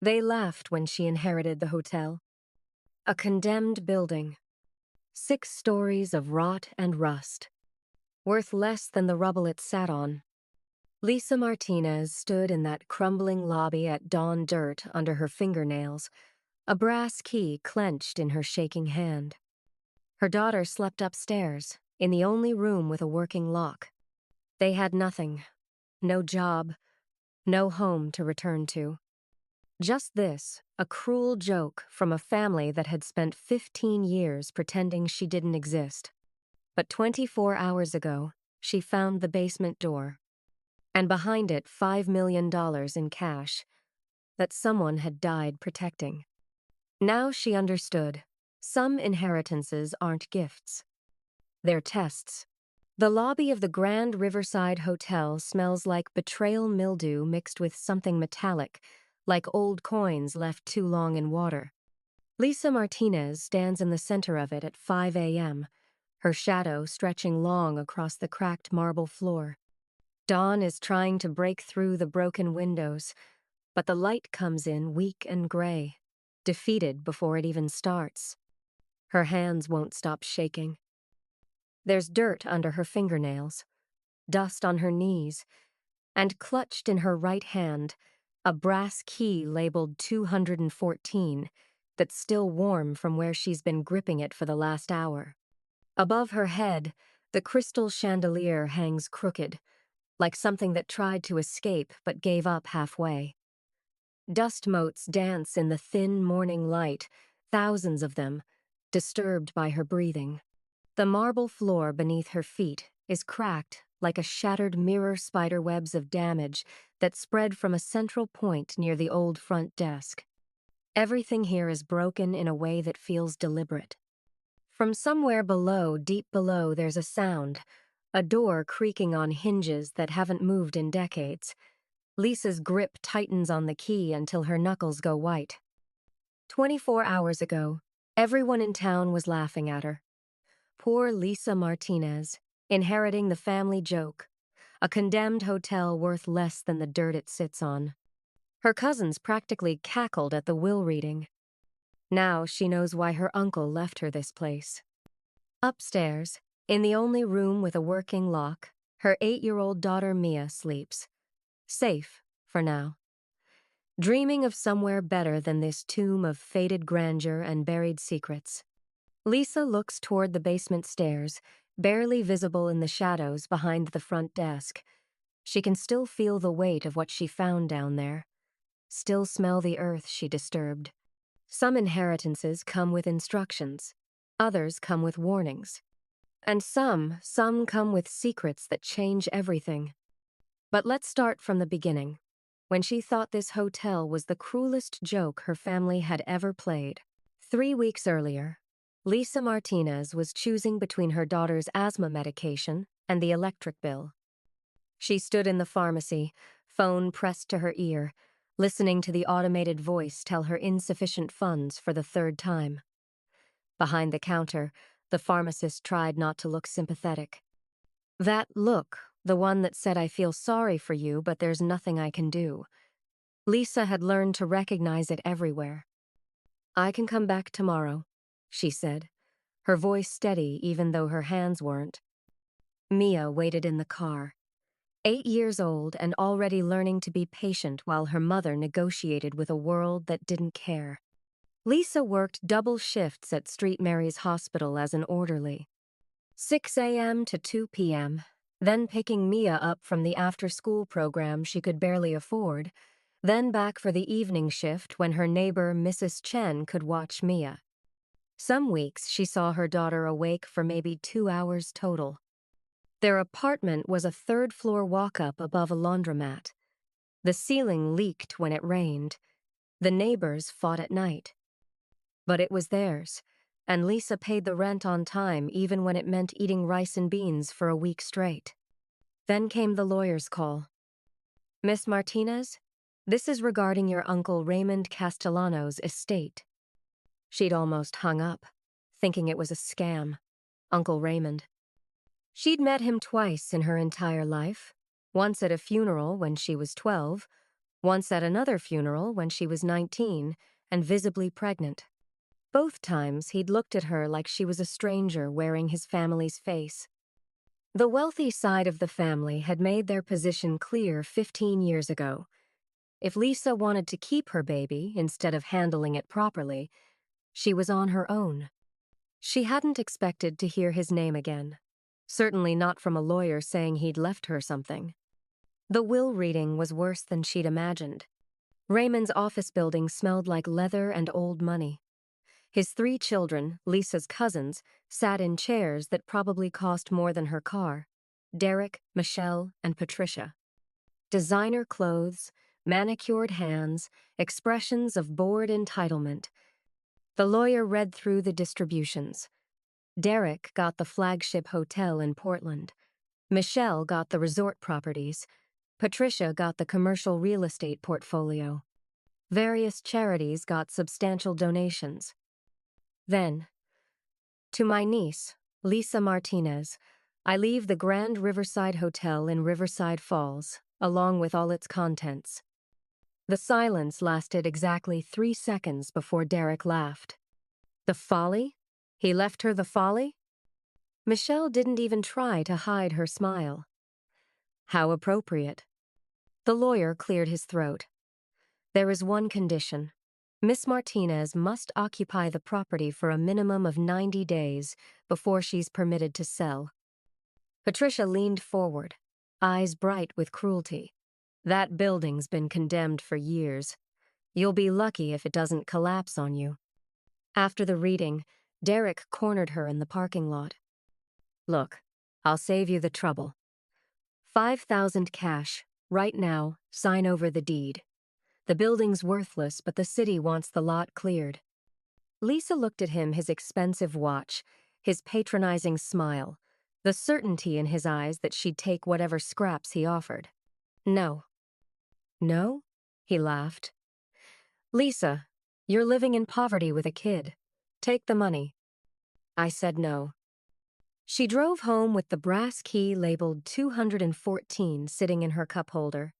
They laughed when she inherited the hotel. A condemned building, 6 stories of rot and rust, worth less than the rubble it sat on. Lisa Martinez stood in that crumbling lobby at dawn, dirt under her fingernails, a brass key clenched in her shaking hand. Her daughter slept upstairs, in the only room with a working lock. They had nothing, no job, no home to return to. Just this, a cruel joke from a family that had spent 15 years pretending she didn't exist. But 24 hours ago, she found the basement door, and behind it $5 million in cash that someone had died protecting. Now she understood. Some inheritances aren't gifts. They're tests. The lobby of the Grand Riverside Hotel smells like betrayal mildew mixed with something metallic, like old coins left too long in water. Lisa Martinez stands in the center of it at 5 a.m., her shadow stretching long across the cracked marble floor. Dawn is trying to break through the broken windows, but the light comes in weak and gray, defeated before it even starts. Her hands won't stop shaking. There's dirt under her fingernails, dust on her knees, and clutched in her right hand, a brass key labeled 214 that's still warm from where she's been gripping it for the last hour. Above her head, the crystal chandelier hangs crooked, like something that tried to escape but gave up halfway. Dust motes dance in the thin morning light, thousands of them, disturbed by her breathing. The marble floor beneath her feet is cracked like a shattered mirror spiderwebs of damage that spread from a central point near the old front desk. Everything here is broken in a way that feels deliberate. From somewhere below, deep below, there's a sound, a door creaking on hinges that haven't moved in decades. Lisa's grip tightens on the key until her knuckles go white. 24 hours ago, everyone in town was laughing at her. Poor Lisa Martinez, inheriting the family joke, a condemned hotel worth less than the dirt it sits on. Her cousins practically cackled at the will reading. Now she knows why her uncle left her this place. Upstairs, in the only room with a working lock, her 8-year-old daughter Mia sleeps. Safe, for now. Dreaming of somewhere better than this tomb of faded grandeur and buried secrets. Lisa looks toward the basement stairs, barely visible in the shadows behind the front desk. She can still feel the weight of what she found down there. Still smell the earth she disturbed. Some inheritances come with instructions. Others come with warnings. And some come with secrets that change everything. But let's start from the beginning, when she thought this hotel was the cruelest joke her family had ever played. 3 weeks earlier, Lisa Martinez was choosing between her daughter's asthma medication and the electric bill. She stood in the pharmacy, phone pressed to her ear, listening to the automated voice tell her insufficient funds for the 3rd time. Behind the counter, the pharmacist tried not to look sympathetic. That look, the one that said, "I feel sorry for you, but there's nothing I can do." Lisa had learned to recognize it everywhere. "I can come back tomorrow," she said, her voice steady even though her hands weren't. Mia waited in the car, 8 years old and already learning to be patient while her mother negotiated with a world that didn't care. Lisa worked double shifts at St. Mary's Hospital as an orderly, 6 a.m. to 2 p.m., then picking Mia up from the after-school program she could barely afford, then back for the evening shift when her neighbor Mrs. Chen could watch Mia. Some weeks she saw her daughter awake for maybe 2 hours total. Their apartment was a 3rd-floor walk-up above a laundromat. The ceiling leaked when it rained. The neighbors fought at night. But it was theirs, and Lisa paid the rent on time even when it meant eating rice and beans for a week straight. Then came the lawyer's call. "Miss Martinez, this is regarding your uncle Raymond Castellano's estate." She'd almost hung up, thinking it was a scam. Uncle Raymond. She'd met him twice in her entire life, once at a funeral when she was 12, once at another funeral when she was 19 and visibly pregnant. Both times he'd looked at her like she was a stranger wearing his family's face. The wealthy side of the family had made their position clear 15 years ago. If Lisa wanted to keep her baby instead of handling it properly, she was on her own. She hadn't expected to hear his name again. Certainly not from a lawyer saying he'd left her something. The will reading was worse than she'd imagined. Raymond's office building smelled like leather and old money. His 3 children, Lisa's cousins, sat in chairs that probably cost more than her car. Derek, Michelle, and Patricia. Designer clothes, manicured hands, expressions of bored entitlement. The lawyer read through the distributions. Derek got the flagship hotel in Portland. Michelle got the resort properties. Patricia got the commercial real estate portfolio. Various charities got substantial donations. Then, to my niece, Lisa Martinez, I leave the Grand Riverside Hotel in Riverside Falls, along with all its contents. The silence lasted exactly 3 seconds before Derek laughed. The folly? He left her the folly? Michelle didn't even try to hide her smile. How appropriate. The lawyer cleared his throat. There is one condition. Miss Martinez must occupy the property for a minimum of 90 days before she's permitted to sell. Patricia leaned forward, eyes bright with cruelty. That building's been condemned for years. You'll be lucky if it doesn't collapse on you. After the reading, Derek cornered her in the parking lot. Look, I'll save you the trouble. 5,000 cash, right now, sign over the deed. The building's worthless, but the city wants the lot cleared. Lisa looked at him, his expensive watch, his patronizing smile, the certainty in his eyes that she'd take whatever scraps he offered. No. No? He laughed. Lisa, you're living in poverty with a kid. Take the money. I said no. She drove home with the brass key labeled 214 sitting in her cup holder.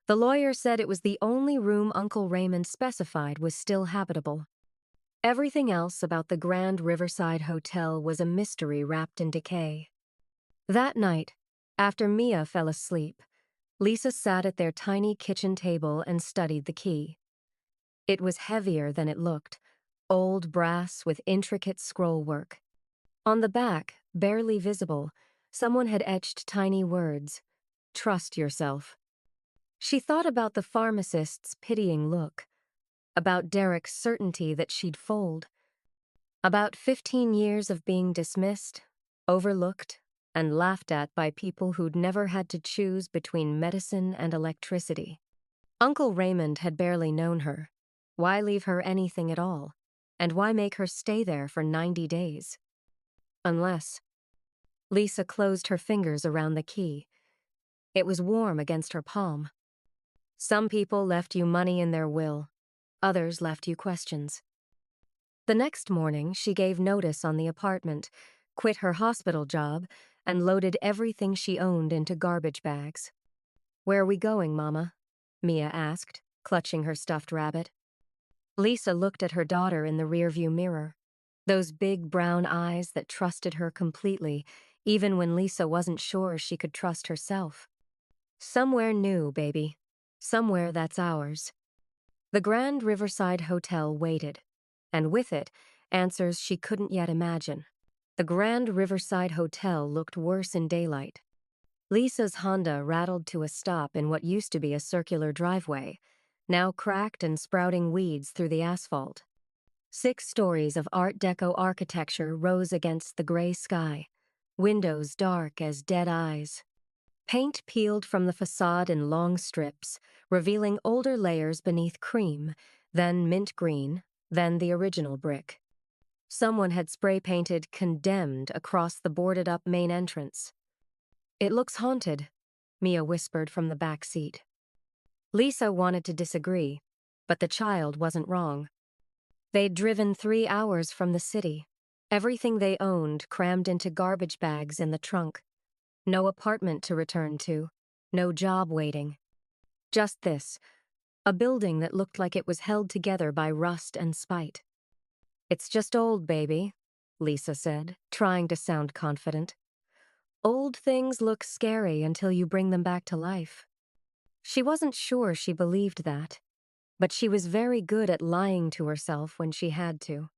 The lawyer said it was the only room Uncle Raymond specified was still habitable. Everything else about the Grand Riverside Hotel was a mystery wrapped in decay. That night, after Mia fell asleep, Lisa sat at their tiny kitchen table and studied the key. It was heavier than it looked, old brass with intricate scroll work. On the back, barely visible, someone had etched tiny words, "Trust yourself." She thought about the pharmacist's pitying look, about Derek's certainty that she'd fold, about 15 years of being dismissed, overlooked, and laughed at by people who'd never had to choose between medicine and electricity. Uncle Raymond had barely known her. Why leave her anything at all? And why make her stay there for 90 days? Unless... Lisa closed her fingers around the key. It was warm against her palm. Some people left you money in their will. Others left you questions. The next morning, she gave notice on the apartment, quit her hospital job, and loaded everything she owned into garbage bags. Where are we going, Mama? Mia asked, clutching her stuffed rabbit. Lisa looked at her daughter in the rearview mirror. Those big brown eyes that trusted her completely, even when Lisa wasn't sure she could trust herself. Somewhere new, baby. Somewhere that's ours. The Grand Riverside Hotel waited, and with it, answers she couldn't yet imagine. The Grand Riverside Hotel looked worse in daylight. Lisa's Honda rattled to a stop in what used to be a circular driveway, now cracked and sprouting weeds through the asphalt. 6 stories of Art Deco architecture rose against the gray sky, windows dark as dead eyes. Paint peeled from the facade in long strips, revealing older layers beneath cream, then mint green, then the original brick. Someone had spray-painted "Condemned" across the boarded-up main entrance. It looks haunted, Mia whispered from the back seat. Lisa wanted to disagree, but the child wasn't wrong. They'd driven 3 hours from the city, everything they owned crammed into garbage bags in the trunk. No apartment to return to, no job waiting. Just this, a building that looked like it was held together by rust and spite. "It's just old, baby," Lisa said, trying to sound confident. "Old things look scary until you bring them back to life." She wasn't sure she believed that, but she was very good at lying to herself when she had to.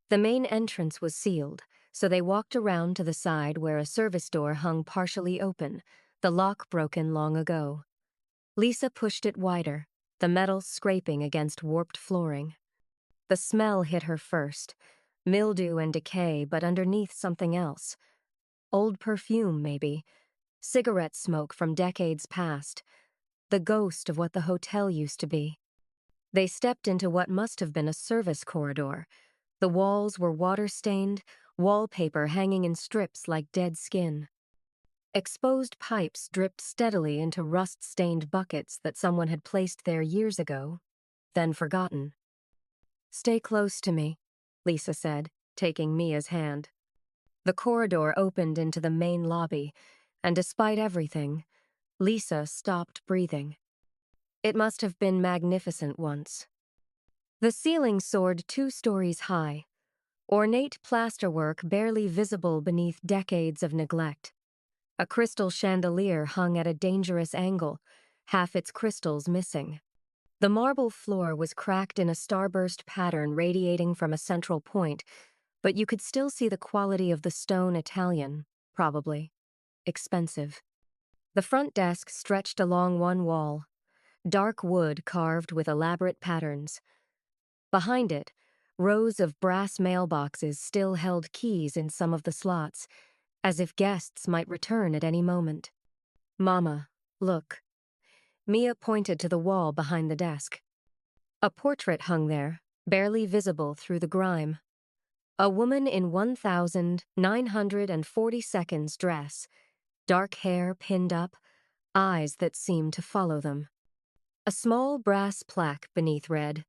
The main entrance was sealed, so they walked around to the side where a service door hung partially open, the lock broken long ago. Lisa pushed it wider, the metal scraping against warped flooring. The smell hit her first, mildew and decay, but underneath something else. Old perfume, maybe. Cigarette smoke from decades past. The ghost of what the hotel used to be. They stepped into what must have been a service corridor. The walls were water-stained, wallpaper hanging in strips like dead skin. Exposed pipes dripped steadily into rust-stained buckets that someone had placed there years ago, then forgotten. "Stay close to me," Lisa said, taking Mia's hand. The corridor opened into the main lobby, and despite everything, Lisa stopped breathing. It must have been magnificent once. The ceiling soared 2 stories high, ornate plasterwork barely visible beneath decades of neglect. A crystal chandelier hung at a dangerous angle, half its crystals missing. The marble floor was cracked in a starburst pattern radiating from a central point, but you could still see the quality of the stone Italian, probably. Expensive. The front desk stretched along one wall, dark wood carved with elaborate patterns. Behind it, rows of brass mailboxes still held keys in some of the slots, as if guests might return at any moment. "Mama, look." Mia pointed to the wall behind the desk. A portrait hung there, barely visible through the grime. A woman in 1940 dress, dark hair pinned up, eyes that seemed to follow them. A small brass plaque beneath read,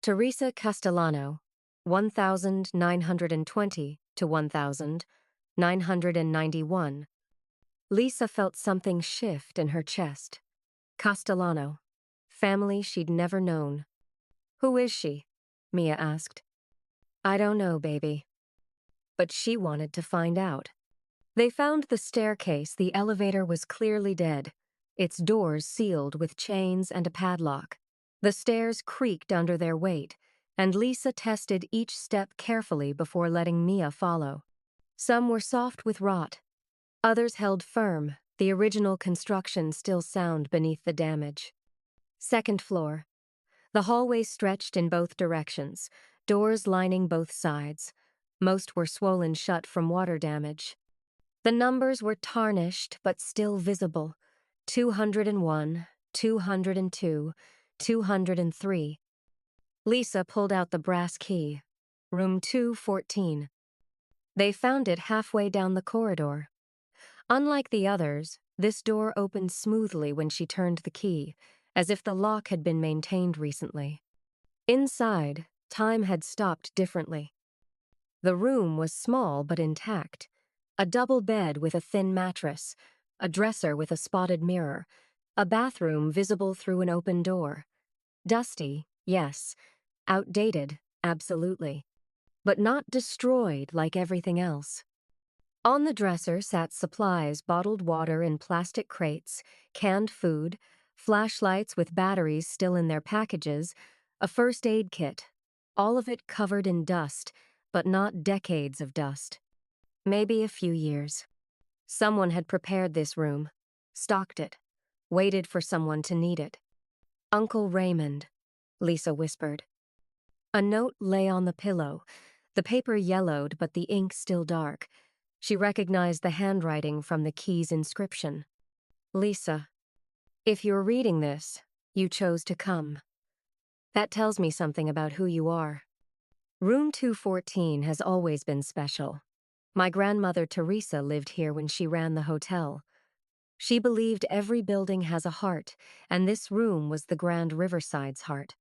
"Teresa Castellano, 1920 to 1991. Lisa felt something shift in her chest. Castellano. Family she'd never known. "Who is she?" Mia asked. "I don't know, baby." But she wanted to find out. They found the staircase. The elevator was clearly dead, its doors sealed with chains and a padlock. The stairs creaked under their weight, and Lisa tested each step carefully before letting Mia follow. Some were soft with rot. Others held firm, the original construction still sound beneath the damage. Second floor. The hallway stretched in both directions, doors lining both sides. Most were swollen shut from water damage. The numbers were tarnished but still visible. 201, 202, 203. Lisa pulled out the brass key. Room 214. They found it halfway down the corridor. Unlike the others, this door opened smoothly when she turned the key, as if the lock had been maintained recently. Inside, time had stopped differently. The room was small but intact. A double bed with a thin mattress, a dresser with a spotted mirror, a bathroom visible through an open door. Dusty, yes. Outdated, absolutely. But not destroyed like everything else. On the dresser sat supplies, bottled water in plastic crates, canned food, flashlights with batteries still in their packages, a first aid kit, all of it covered in dust, but not decades of dust. Maybe a few years. Someone had prepared this room, stocked it, waited for someone to need it. "Uncle Raymond," Lisa whispered. A note lay on the pillow, the paper yellowed but the ink still dark. She recognized the handwriting from the key's inscription. "Lisa, if you're reading this, you chose to come. That tells me something about who you are. Room 214 has always been special. My grandmother Teresa lived here when she ran the hotel. She believed every building has a heart, and this room was the Grand Riverside's heart.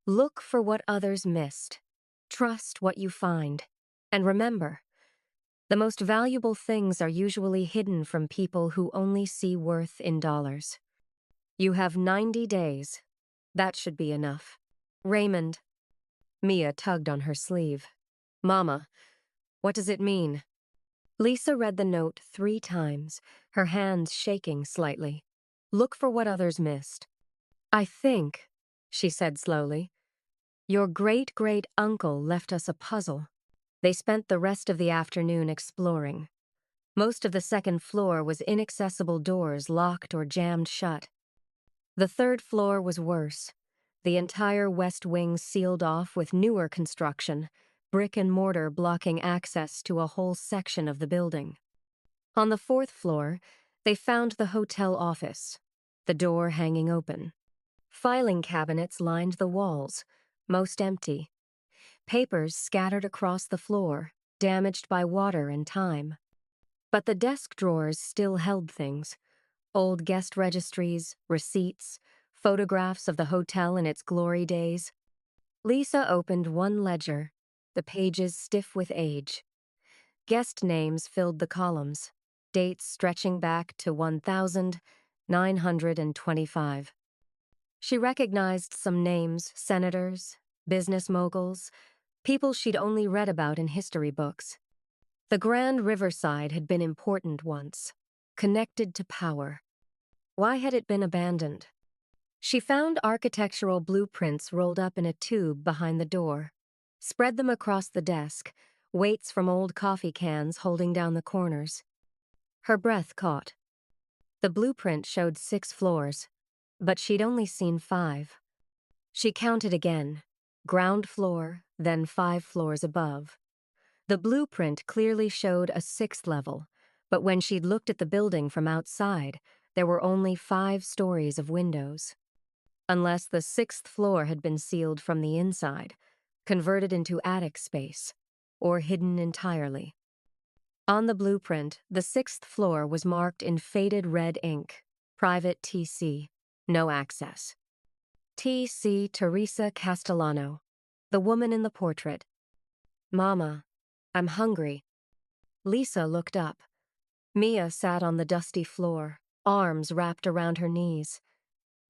Look for what others missed. Trust what you find. And remember, the most valuable things are usually hidden from people who only see worth in dollars. You have 90 days. That should be enough. Raymond. Mia tugged on her sleeve. Mama, what does it mean? Lisa read the note 3 times, her hands shaking slightly. Look for what others missed. I think, she said slowly, your great-great-uncle left us a puzzle. They spent the rest of the afternoon exploring. Most of the second floor was inaccessible doors locked or jammed shut. The third floor was worse. The entire west wing sealed off with newer construction, brick and mortar blocking access to a whole section of the building. On the fourth floor, they found the hotel office, the door hanging open. Filing cabinets lined the walls, most empty. Papers scattered across the floor, damaged by water and time. But the desk drawers still held things. Old guest registries, receipts, photographs of the hotel in its glory days. Lisa opened one ledger, the pages stiff with age. Guest names filled the columns, dates stretching back to 1925. She recognized some names, senators, business moguls, people she'd only read about in history books. The Grand Riverside had been important once, connected to power. Why had it been abandoned? She found architectural blueprints rolled up in a tube behind the door, spread them across the desk, weights from old coffee cans holding down the corners. Her breath caught. The blueprint showed 6 floors, but she'd only seen 5. She counted again, ground floor, then 5 floors above. The blueprint clearly showed a 6th level, but when she'd looked at the building from outside, there were only 5 stories of windows. Unless the 6th floor had been sealed from the inside, converted into attic space, or hidden entirely. On the blueprint, the 6th floor was marked in faded red ink, Private TC, no access. T.C. Teresa Castellano, the woman in the portrait. Mama, I'm hungry. Lisa looked up. Mia sat on the dusty floor, arms wrapped around her knees.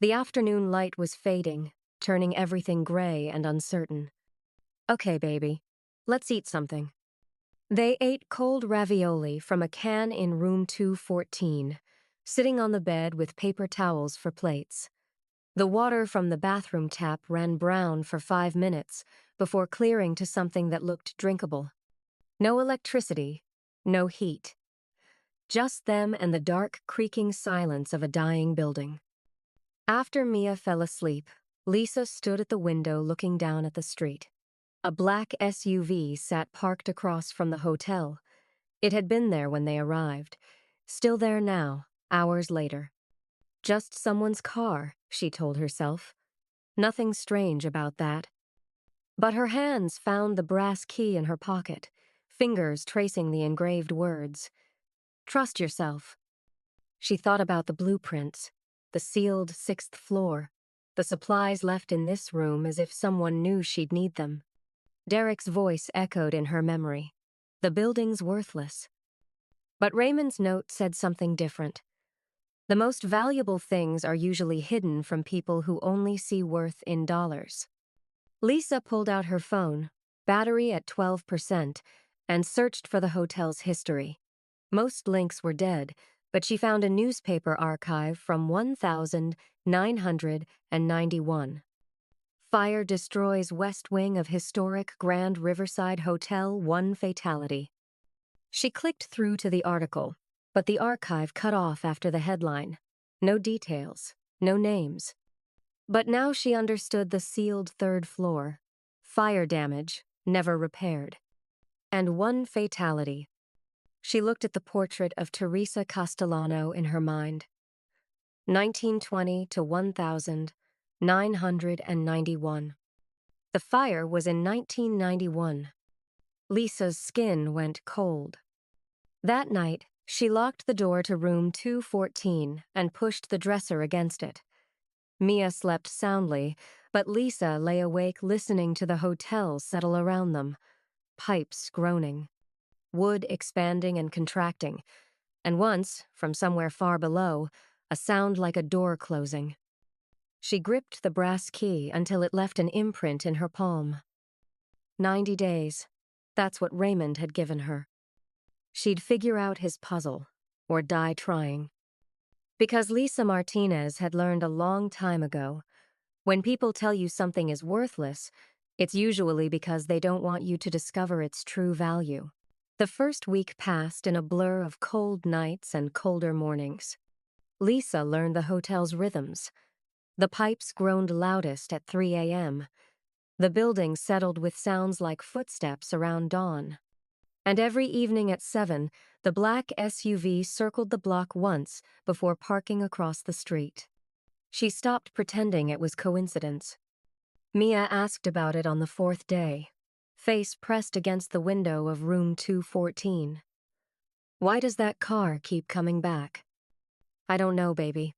The afternoon light was fading, turning everything gray and uncertain. Okay, baby, let's eat something. They ate cold ravioli from a can in room 214, sitting on the bed with paper towels for plates. The water from the bathroom tap ran brown for 5 minutes before clearing to something that looked drinkable. No electricity, no heat. Just them and the dark, creaking silence of a dying building. After Mia fell asleep, Lisa stood at the window looking down at the street. A black SUV sat parked across from the hotel. It had been there when they arrived. Still there now, hours later. Just someone's car, she told herself. Nothing strange about that. But her hands found the brass key in her pocket, fingers tracing the engraved words. Trust yourself. She thought about the blueprints, the sealed 6th floor, the supplies left in this room as if someone knew she'd need them. Derek's voice echoed in her memory. The building's worthless. But Raymond's note said something different. The most valuable things are usually hidden from people who only see worth in dollars. Lisa pulled out her phone, battery at 12%, and searched for the hotel's history. Most links were dead, but she found a newspaper archive from 1991. Fire destroys west wing of historic Grand Riverside Hotel, 1 fatality. She clicked through to the article, but the archive cut off after the headline. No details, no names. But now she understood the sealed 3rd floor. Fire damage, never repaired. And 1 fatality. She looked at the portrait of Teresa Castellano in her mind. 1920 to 1991. The fire was in 1991. Lisa's skin went cold. That night, she locked the door to room 214 and pushed the dresser against it. Mia slept soundly, but Lisa lay awake listening to the hotel settle around them, pipes groaning, wood expanding and contracting, and once, from somewhere far below, a sound like a door closing. She gripped the brass key until it left an imprint in her palm. 90 days. That's what Raymond had given her. She'd figure out his puzzle, or die trying. Because Lisa Martinez had learned a long time ago, when people tell you something is worthless, it's usually because they don't want you to discover its true value. The first week passed in a blur of cold nights and colder mornings. Lisa learned the hotel's rhythms. The pipes groaned loudest at 3 a.m. The building settled with sounds like footsteps around dawn. And every evening at 7, the black SUV circled the block once before parking across the street. She stopped pretending it was coincidence. Mia asked about it on the 4th day, face pressed against the window of room 214. Why does that car keep coming back? I don't know, baby.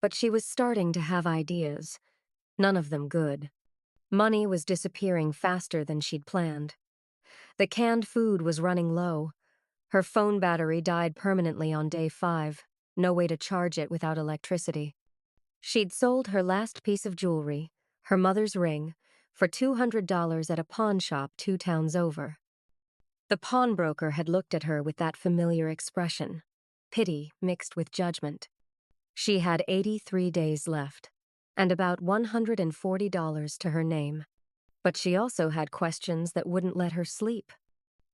But she was starting to have ideas, none of them good. Money was disappearing faster than she'd planned. The canned food was running low. Her phone battery died permanently on day 5, no way to charge it without electricity. She'd sold her last piece of jewelry, her mother's ring, for $200 at a pawn shop 2 towns over. The pawnbroker had looked at her with that familiar expression, pity mixed with judgment. She had 83 days left, and about $140 to her name. But she also had questions that wouldn't let her sleep.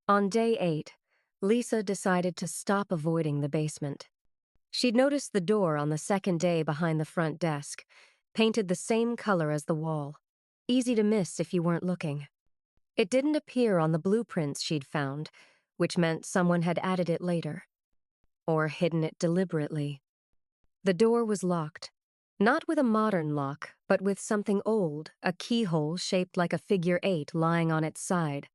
On day 8, Lisa decided to stop avoiding the basement. She'd noticed the door on the 2nd day behind the front desk, painted the same color as the wall. Easy to miss if you weren't looking. It didn't appear on the blueprints she'd found, which meant someone had added it later. Or hidden it deliberately. The door was locked. Not with a modern lock, but with something old, a keyhole shaped like a figure 8 lying on its side.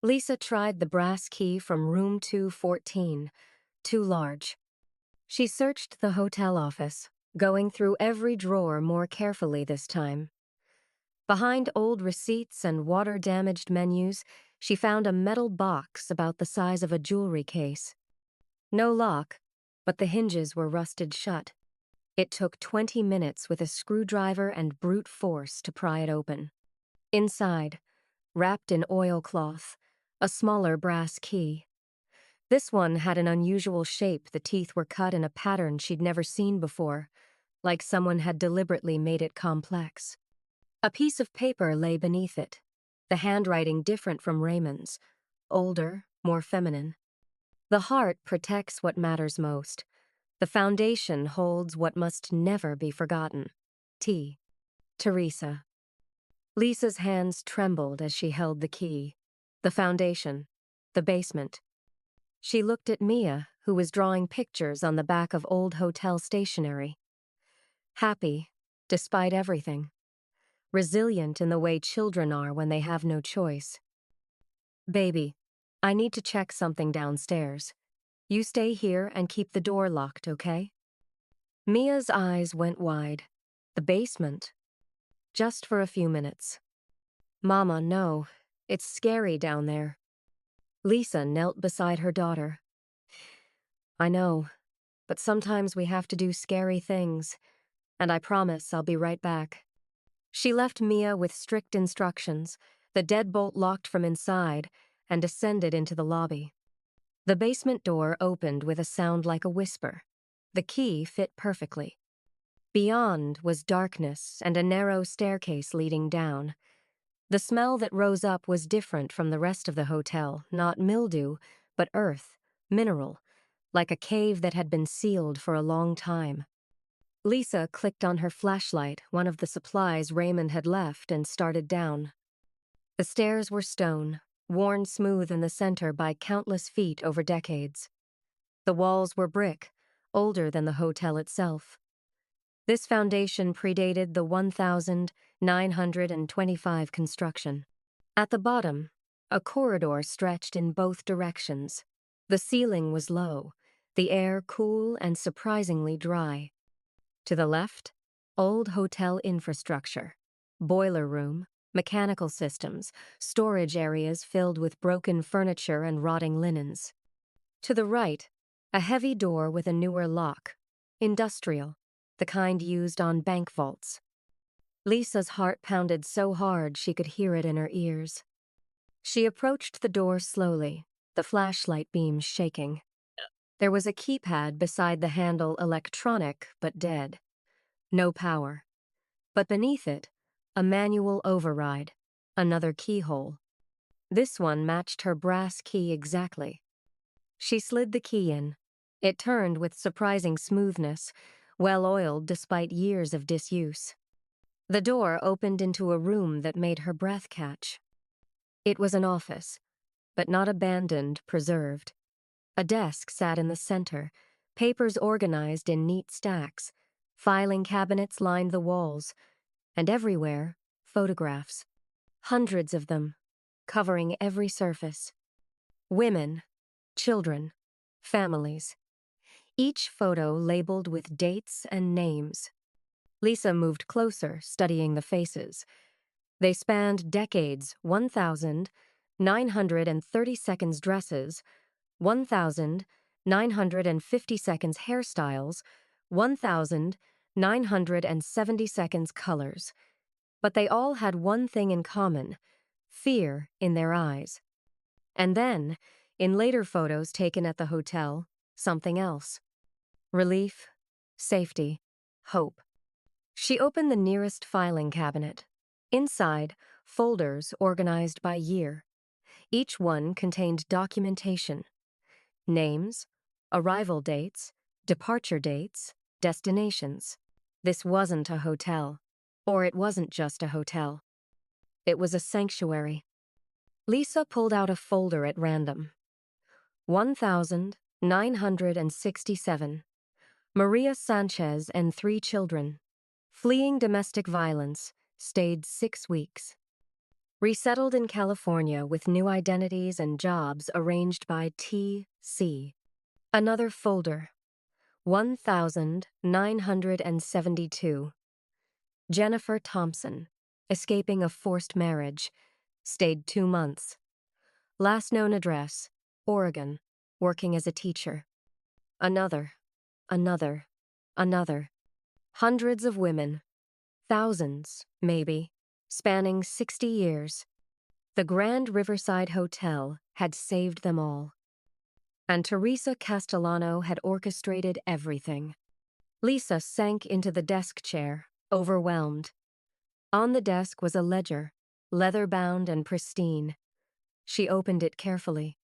Lisa tried the brass key from room 214, too large. She searched the hotel office, going through every drawer more carefully this time. Behind old receipts and water-damaged menus, she found a metal box about the size of a jewelry case. No lock, but the hinges were rusted shut. It took 20 minutes with a screwdriver and brute force to pry it open. Inside, wrapped in oilcloth, a smaller brass key. This one had an unusual shape. The teeth were cut in a pattern she'd never seen before, like someone had deliberately made it complex. A piece of paper lay beneath it, the handwriting different from Raymond's, older, more feminine. The heart protects what matters most. The foundation holds what must never be forgotten. T. Teresa. Lisa's hands trembled as she held the key. The foundation. The basement. She looked at Mia, who was drawing pictures on the back of old hotel stationery. Happy, despite everything. Resilient in the way children are when they have no choice. Baby, I need to check something downstairs. You stay here and keep the door locked, okay? Mia's eyes went wide. The basement? Just for a few minutes. Mama, no. It's scary down there. Lisa knelt beside her daughter. I know, but sometimes we have to do scary things, and I promise I'll be right back. She left Mia with strict instructions, the deadbolt locked from inside, and descended into the lobby. The basement door opened with a sound like a whisper. The key fit perfectly. Beyond was darkness and a narrow staircase leading down. The smell that rose up was different from the rest of the hotel, not mildew, but earth, mineral, like a cave that had been sealed for a long time. Lisa clicked on her flashlight, one of the supplies Raymond had left, and started down. The stairs were stone, worn smooth in the center by countless feet over decades. The walls were brick, older than the hotel itself. This foundation predated the 1925 construction. At the bottom, a corridor stretched in both directions. The ceiling was low, the air cool and surprisingly dry. To the left, old hotel infrastructure, boiler room, mechanical systems, storage areas filled with broken furniture and rotting linens. To the right, a heavy door with a newer lock, industrial. the kind used on bank vaults. Lisa's heart pounded so hard she could hear it in her ears. She approached the door slowly, the flashlight beams shaking. There was a keypad beside the handle, electronic but dead. No power. But beneath it, a manual override, another keyhole. This one matched her brass key exactly. She slid the key in. It turned with surprising smoothness, well-oiled despite years of disuse. The door opened into a room that made her breath catch. It was an office, but not abandoned, preserved. A desk sat in the center, papers organized in neat stacks, filing cabinets lined the walls, and everywhere, photographs. Hundreds of them, covering every surface. Women, children, families. Each photo labeled with dates and names. Lisa moved closer, studying the faces. They spanned decades, 1,930 seconds dresses, 1,950 seconds hairstyles, 1,970 seconds colors. But they all had one thing in common: fear in their eyes. And then, in later photos taken at the hotel, something else. Relief, safety, hope. She opened the nearest filing cabinet. Inside, folders organized by year. Each one contained documentation. Names, arrival dates, departure dates, destinations. This wasn't a hotel. Or it wasn't just a hotel. It was a sanctuary. Lisa pulled out a folder at random. 1,967. Maria Sanchez and 3 children. Fleeing domestic violence, stayed 6 weeks. Resettled in California with new identities and jobs arranged by T.C. Another folder. 1,972. Jennifer Thompson, escaping a forced marriage, stayed 2 months. Last known address, Oregon, working as a teacher. Another. Hundreds of women. Thousands, maybe, spanning 60 years. The Grand Riverside Hotel had saved them all. And Teresa Castellano had orchestrated everything. Lisa sank into the desk chair, overwhelmed. On the desk was a ledger, leather-bound and pristine. She opened it carefully.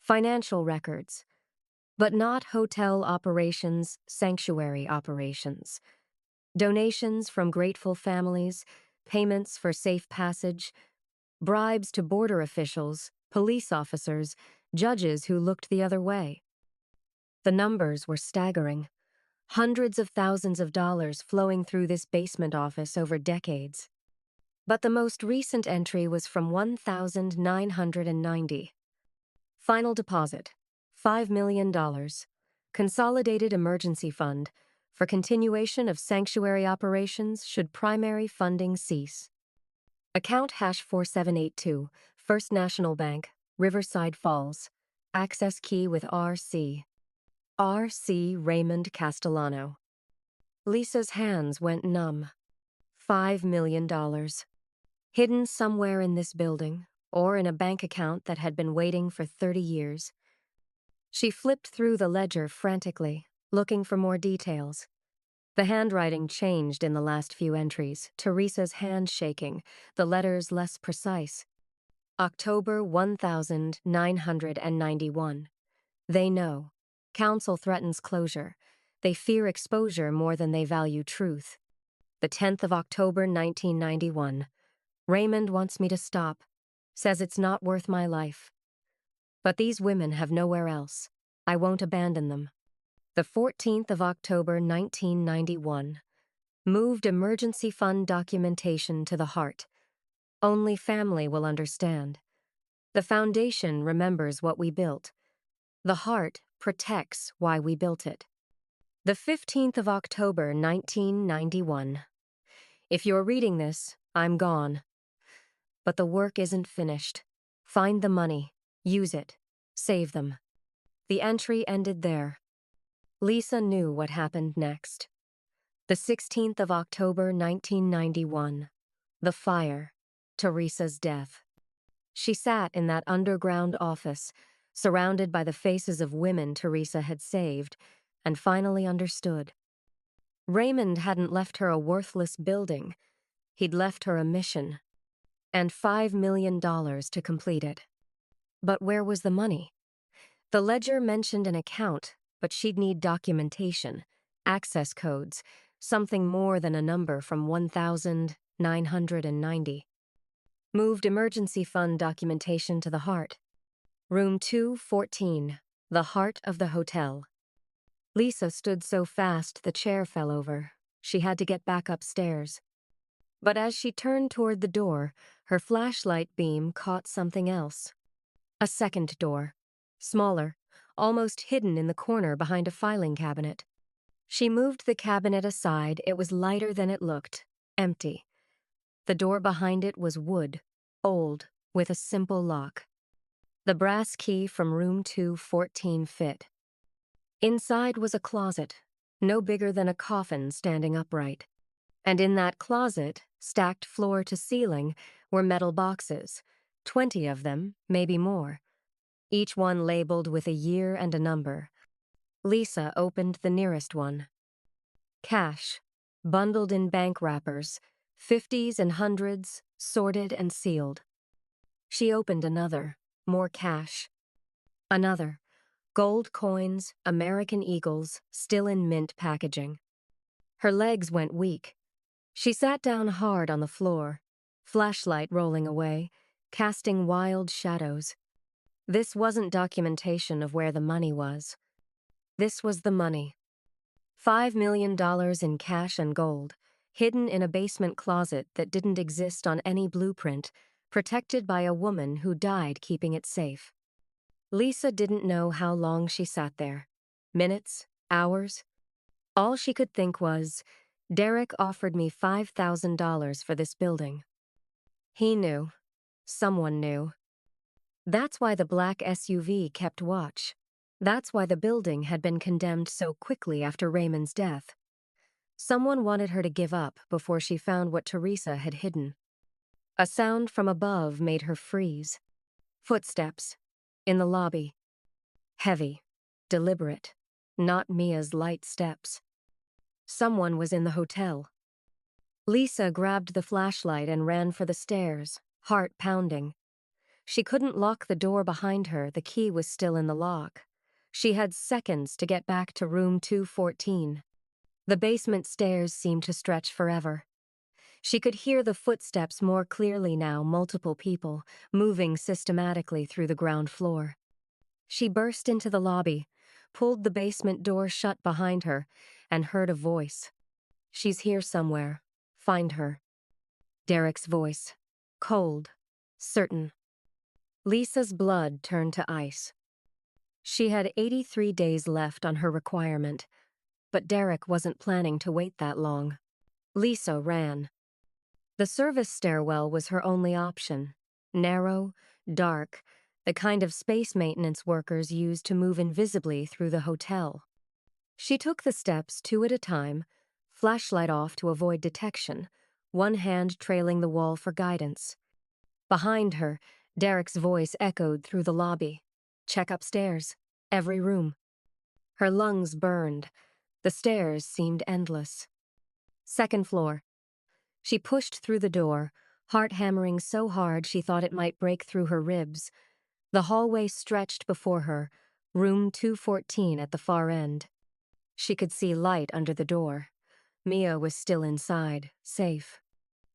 Financial records. But not hotel operations, sanctuary operations. Donations from grateful families, payments for safe passage, bribes to border officials, police officers, judges who looked the other way. The numbers were staggering. Hundreds of thousands of dollars flowing through this basement office over decades. But the most recent entry was from 1,990. Final deposit, $5 million. Consolidated Emergency Fund for continuation of sanctuary operations should primary funding cease. Account #4782, First National Bank, Riverside Falls. Access key with R.C. R.C. Raymond Castellano. Lisa's hands went numb. $5 million. Hidden somewhere in this building, or in a bank account that had been waiting for 30 years. She flipped through the ledger frantically, looking for more details. The handwriting changed in the last few entries, Teresa's hand shaking, the letters less precise. October 1991. They know. Council threatens closure. They fear exposure more than they value truth. The 10th of October 1991. Raymond wants me to stop. Says it's not worth my life. But these women have nowhere else. I won't abandon them. The 14th of October 1991. Moved emergency fund documentation to the heart. Only family will understand. The foundation remembers what we built. The heart protects why we built it. The 15th of October 1991. If you're reading this, I'm gone. But the work isn't finished. Find the money. Use it. Save them. The entry ended there. Lisa knew what happened next. The 16th of October, 1991. The fire. Teresa's death. She sat in that underground office, surrounded by the faces of women Teresa had saved, and finally understood. Raymond hadn't left her a worthless building. He'd left her a mission. And $5 million to complete it. But where was the money? The ledger mentioned an account, but she'd need documentation, access codes, something more than a number from 1,990. Moved emergency fund documentation to the heart. Room 214, the heart of the hotel. Lisa stood so fast the chair fell over. She had to get back upstairs. But as she turned toward the door, her flashlight beam caught something else. A second door. Smaller, almost hidden in the corner behind a filing cabinet. She moved the cabinet aside. It was lighter than it looked, empty. The door behind it was wood, old, with a simple lock. The brass key from room 214 fit. Inside was a closet, no bigger than a coffin standing upright. And in that closet, stacked floor to ceiling, were metal boxes, 20 of them, maybe more. Each one labeled with a year and a number. Lisa opened the nearest one. Cash, bundled in bank wrappers, 50s and hundreds, sorted and sealed. She opened another, more cash. Another, gold coins, American Eagles, still in mint packaging. Her legs went weak. She sat down hard on the floor, flashlight rolling away, casting wild shadows. This wasn't documentation of where the money was. This was the money. $5 million in cash and gold, hidden in a basement closet that didn't exist on any blueprint, protected by a woman who died keeping it safe. Lisa didn't know how long she sat there. Minutes? Hours? All she could think was, Derek offered me $5,000 for this building. He knew. Someone knew. That's why the black SUV kept watch. That's why the building had been condemned so quickly after Raymond's death. Someone wanted her to give up before she found what Teresa had hidden. A sound from above made her freeze. Footsteps. In the lobby. Heavy. Deliberate. Not Mia's light steps. Someone was in the hotel. Lisa grabbed the flashlight and ran for the stairs, heart pounding. She couldn't lock the door behind her. The key was still in the lock. She had seconds to get back to room 214. The basement stairs seemed to stretch forever. She could hear the footsteps more clearly now, multiple people, moving systematically through the ground floor. She burst into the lobby, pulled the basement door shut behind her, and heard a voice. She's here somewhere. Find her. Derek's voice. Cold. Certain. Lisa's blood turned to ice. She had 83 days left on her requirement, but Derek wasn't planning to wait that long. Lisa ran. The service stairwell was her only option. Narrow, dark, the kind of space maintenance workers used to move invisibly through the hotel. She took the steps 2 at a time, flashlight off to avoid detection, one hand trailing the wall for guidance. Behind her, Derek's voice echoed through the lobby. Check upstairs. Every room. Her lungs burned. The stairs seemed endless. Second floor. She pushed through the door, heart hammering so hard she thought it might break through her ribs. The hallway stretched before her, room 214 at the far end. She could see light under the door. Mia was still inside, safe.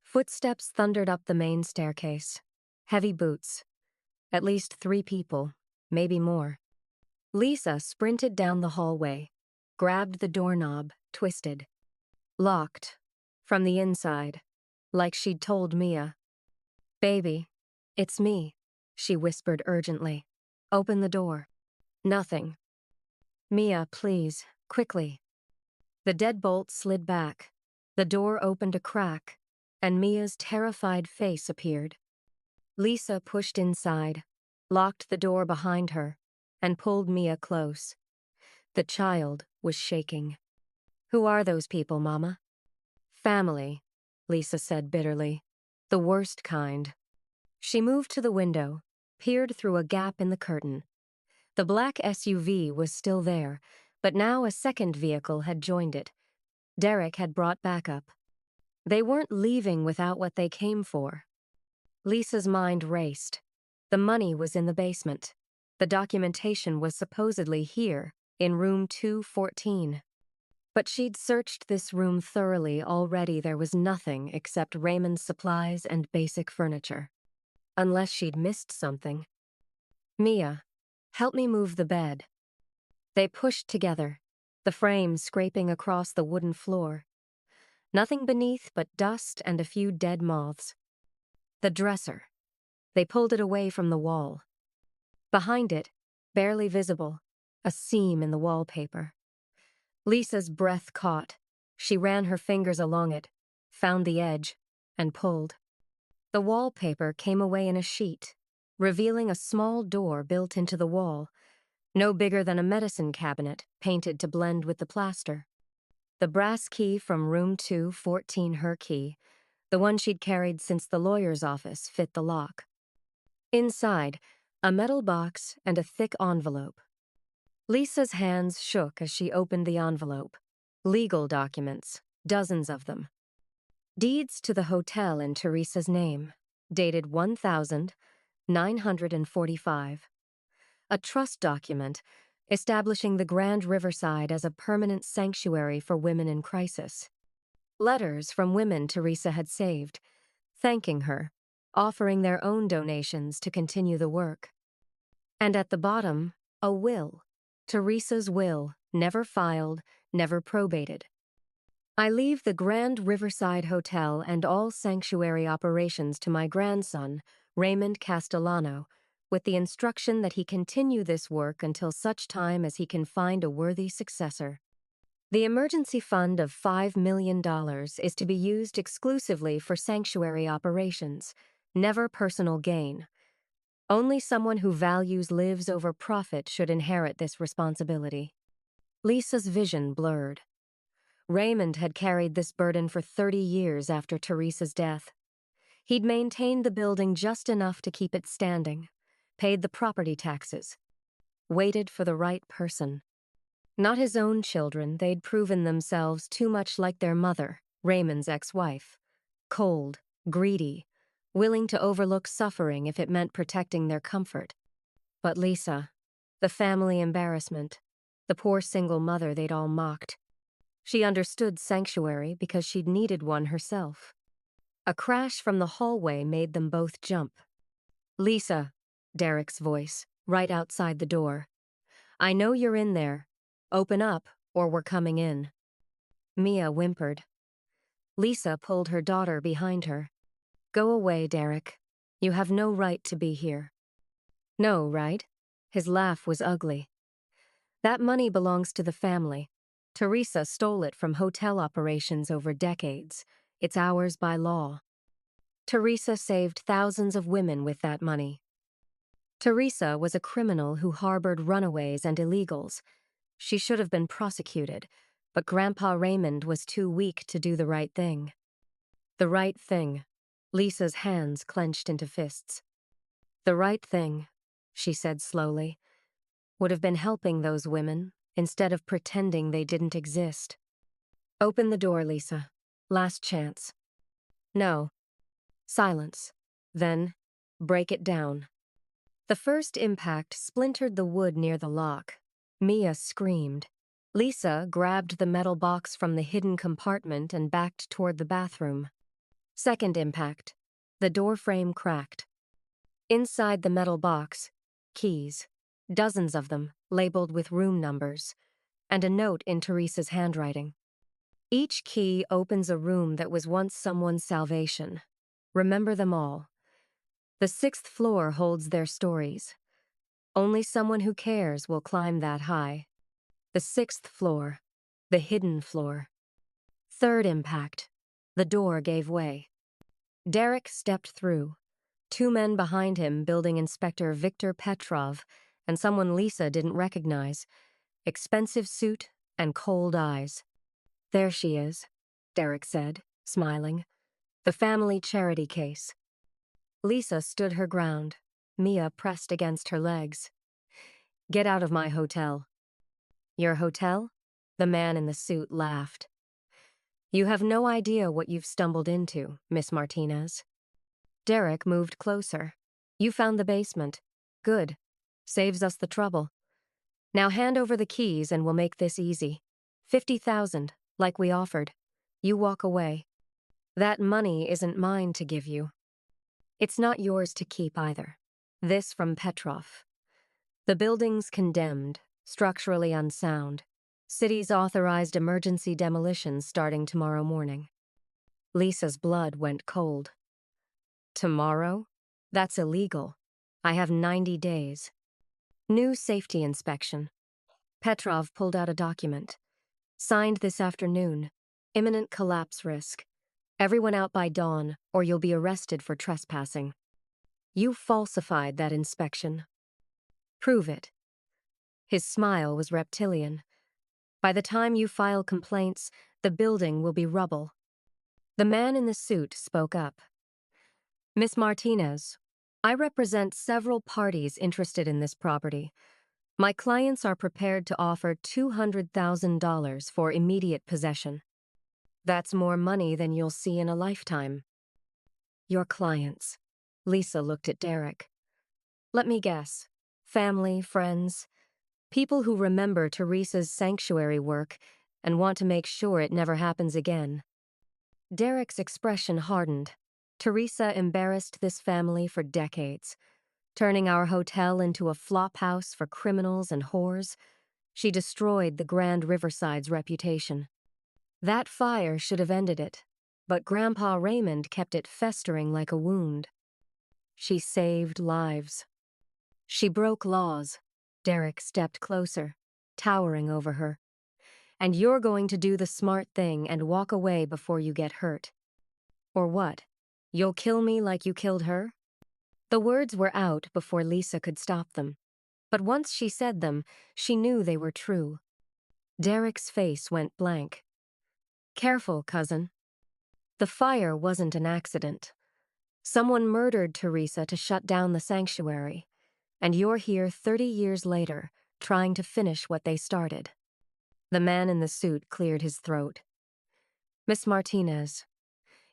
Footsteps thundered up the main staircase. Heavy boots. At least 3 people, maybe more. Lisa sprinted down the hallway, grabbed the doorknob, twisted. Locked. From the inside, like she'd told Mia. Baby, it's me, she whispered urgently. Open the door. Nothing. Mia, please, quickly. The deadbolt slid back. The door opened a crack, and Mia's terrified face appeared. Lisa pushed inside, locked the door behind her, and pulled Mia close. The child was shaking. Who are those people, Mama? Family, Lisa said bitterly. The worst kind. She moved to the window, peered through a gap in the curtain. The black SUV was still there, but now a second vehicle had joined it. Derek had brought backup. They weren't leaving without what they came for. Lisa's mind raced. The money was in the basement. The documentation was supposedly here, in room 214. But she'd searched this room thoroughly. Already there was nothing except Raymond's supplies and basic furniture. Unless she'd missed something. Mia, help me move the bed. They pushed together, the frame scraping across the wooden floor. Nothing beneath but dust and a few dead moths. The dresser. They pulled it away from the wall. Behind it, barely visible, a seam in the wallpaper. Lisa's breath caught. She ran her fingers along it, found the edge, and pulled. The wallpaper came away in a sheet, revealing a small door built into the wall, no bigger than a medicine cabinet, painted to blend with the plaster. The brass key from room 214, her key, the one she'd carried since the lawyer's office, fit the lock. Inside, a metal box and a thick envelope. Lisa's hands shook as she opened the envelope. Legal documents, dozens of them. Deeds to the hotel in Teresa's name, dated 1945. A trust document establishing the Grand Riverside as a permanent sanctuary for women in crisis. Letters from women Teresa had saved, thanking her, offering their own donations to continue the work. And at the bottom, a will. Teresa's will, never filed, never probated. I leave the Grand Riverside Hotel and all sanctuary operations to my grandson, Raymond Castellano, with the instruction that he continue this work until such time as he can find a worthy successor. The emergency fund of $5 million is to be used exclusively for sanctuary operations, never personal gain. Only someone who values lives over profit should inherit this responsibility. Lisa's vision blurred. Raymond had carried this burden for 30 years after Teresa's death. He'd maintained the building just enough to keep it standing, paid the property taxes, waited for the right person. Not his own children, they'd proven themselves too much like their mother, Raymond's ex-wife. Cold, greedy, willing to overlook suffering if it meant protecting their comfort. But Lisa, the family embarrassment, the poor single mother they'd all mocked. She understood sanctuary because she'd needed one herself. A crash from the hallway made them both jump. Lisa, Derek's voice, right outside the door. I know you're in there. Open up, or we're coming in. Mia whimpered. Lisa pulled her daughter behind her. Go away, Derek. You have no right to be here. No, right? His laugh was ugly. That money belongs to the family. Teresa stole it from hotel operations over decades. It's ours by law. Teresa saved thousands of women with that money. Teresa was a criminal who harbored runaways and illegals. She should have been prosecuted, but Grandpa Raymond was too weak to do the right thing. The right thing. Lisa's hands clenched into fists. The right thing, she said slowly, would have been helping those women instead of pretending they didn't exist. Open the door, Lisa. Last chance. No. Silence. Then, break it down. The first impact splintered the wood near the lock. Mia screamed. Lisa grabbed the metal box from the hidden compartment and backed toward the bathroom. Second impact. The door frame cracked. Inside the metal box, keys. Dozens of them, labeled with room numbers, and a note in Teresa's handwriting. Each key opens a room that was once someone's salvation. Remember them all. The 6th floor holds their stories. Only someone who cares will climb that high. The 6th floor, the hidden floor. Third impact. The door gave way. Derek stepped through. 2 men behind him, building Inspector Victor Petrov, and someone Lisa didn't recognize. Expensive suit and cold eyes. There she is, Derek said, smiling. The family charity case. Lisa stood her ground. Mia pressed against her legs. Get out of my hotel. Your hotel? The man in the suit laughed. You have no idea what you've stumbled into, Miss Martinez. Derek moved closer. You found the basement. Good. Saves us the trouble. Now hand over the keys and we'll make this easy. 50,000, like we offered. You walk away. That money isn't mine to give you. It's not yours to keep either. This from Petrov. The building's condemned, structurally unsound. City's authorized emergency demolitions starting tomorrow morning. Lisa's blood went cold. Tomorrow? That's illegal. I have 90 days. New safety inspection. Petrov pulled out a document. Signed this afternoon. Imminent collapse risk. Everyone out by dawn, or you'll be arrested for trespassing. You falsified that inspection. Prove it. His smile was reptilian. By the time you file complaints, the building will be rubble. The man in the suit spoke up. Miss Martinez, I represent several parties interested in this property. My clients are prepared to offer $200,000 for immediate possession. That's more money than you'll see in a lifetime. Your clients. Lisa looked at Derek. Let me guess. Family, friends, people who remember Teresa's sanctuary work and want to make sure it never happens again. Derek's expression hardened. Teresa embarrassed this family for decades, turning our hotel into a flophouse for criminals and whores. She destroyed the Grand Riverside's reputation. That fire should have ended it, but Grandpa Raymond kept it festering like a wound. She saved lives. She broke laws. Derek stepped closer, towering over her. And you're going to do the smart thing and walk away before you get hurt. Or what? You'll kill me like you killed her? The words were out before Lisa could stop them. But once she said them, she knew they were true. Derek's face went blank. Careful, cousin. The fire wasn't an accident. Someone murdered Teresa to shut down the sanctuary, and you're here 30 years later, trying to finish what they started. The man in the suit cleared his throat. Miss Martinez,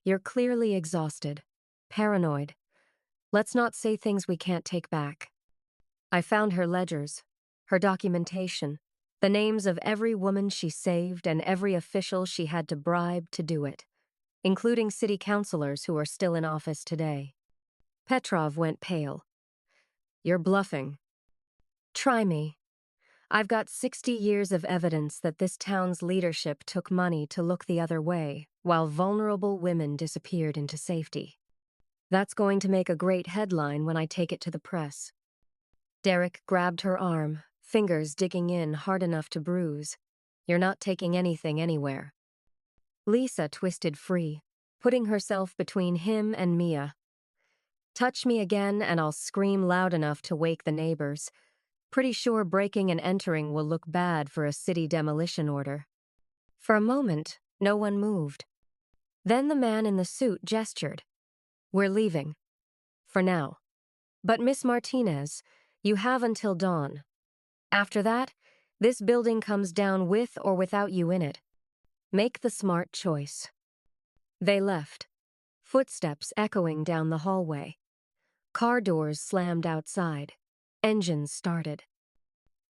you're clearly exhausted, paranoid. Let's not say things we can't take back. I found her ledgers, her documentation, the names of every woman she saved and every official she had to bribe to do it, including city councilors who are still in office today. Petrov went pale. You're bluffing. Try me. I've got 60 years of evidence that this town's leadership took money to look the other way, while vulnerable women disappeared into safety. That's going to make a great headline when I take it to the press. Derek grabbed her arm, fingers digging in hard enough to bruise. You're not taking anything anywhere. Lisa twisted free, putting herself between him and Mia. Touch me again and I'll scream loud enough to wake the neighbors. Pretty sure breaking and entering will look bad for a city demolition order. For a moment, no one moved. Then the man in the suit gestured. We're leaving. For now. But Miss Martinez, you have until dawn. After that, this building comes down with or without you in it. Make the smart choice. They left, footsteps echoing down the hallway. Car doors slammed outside. Engines started.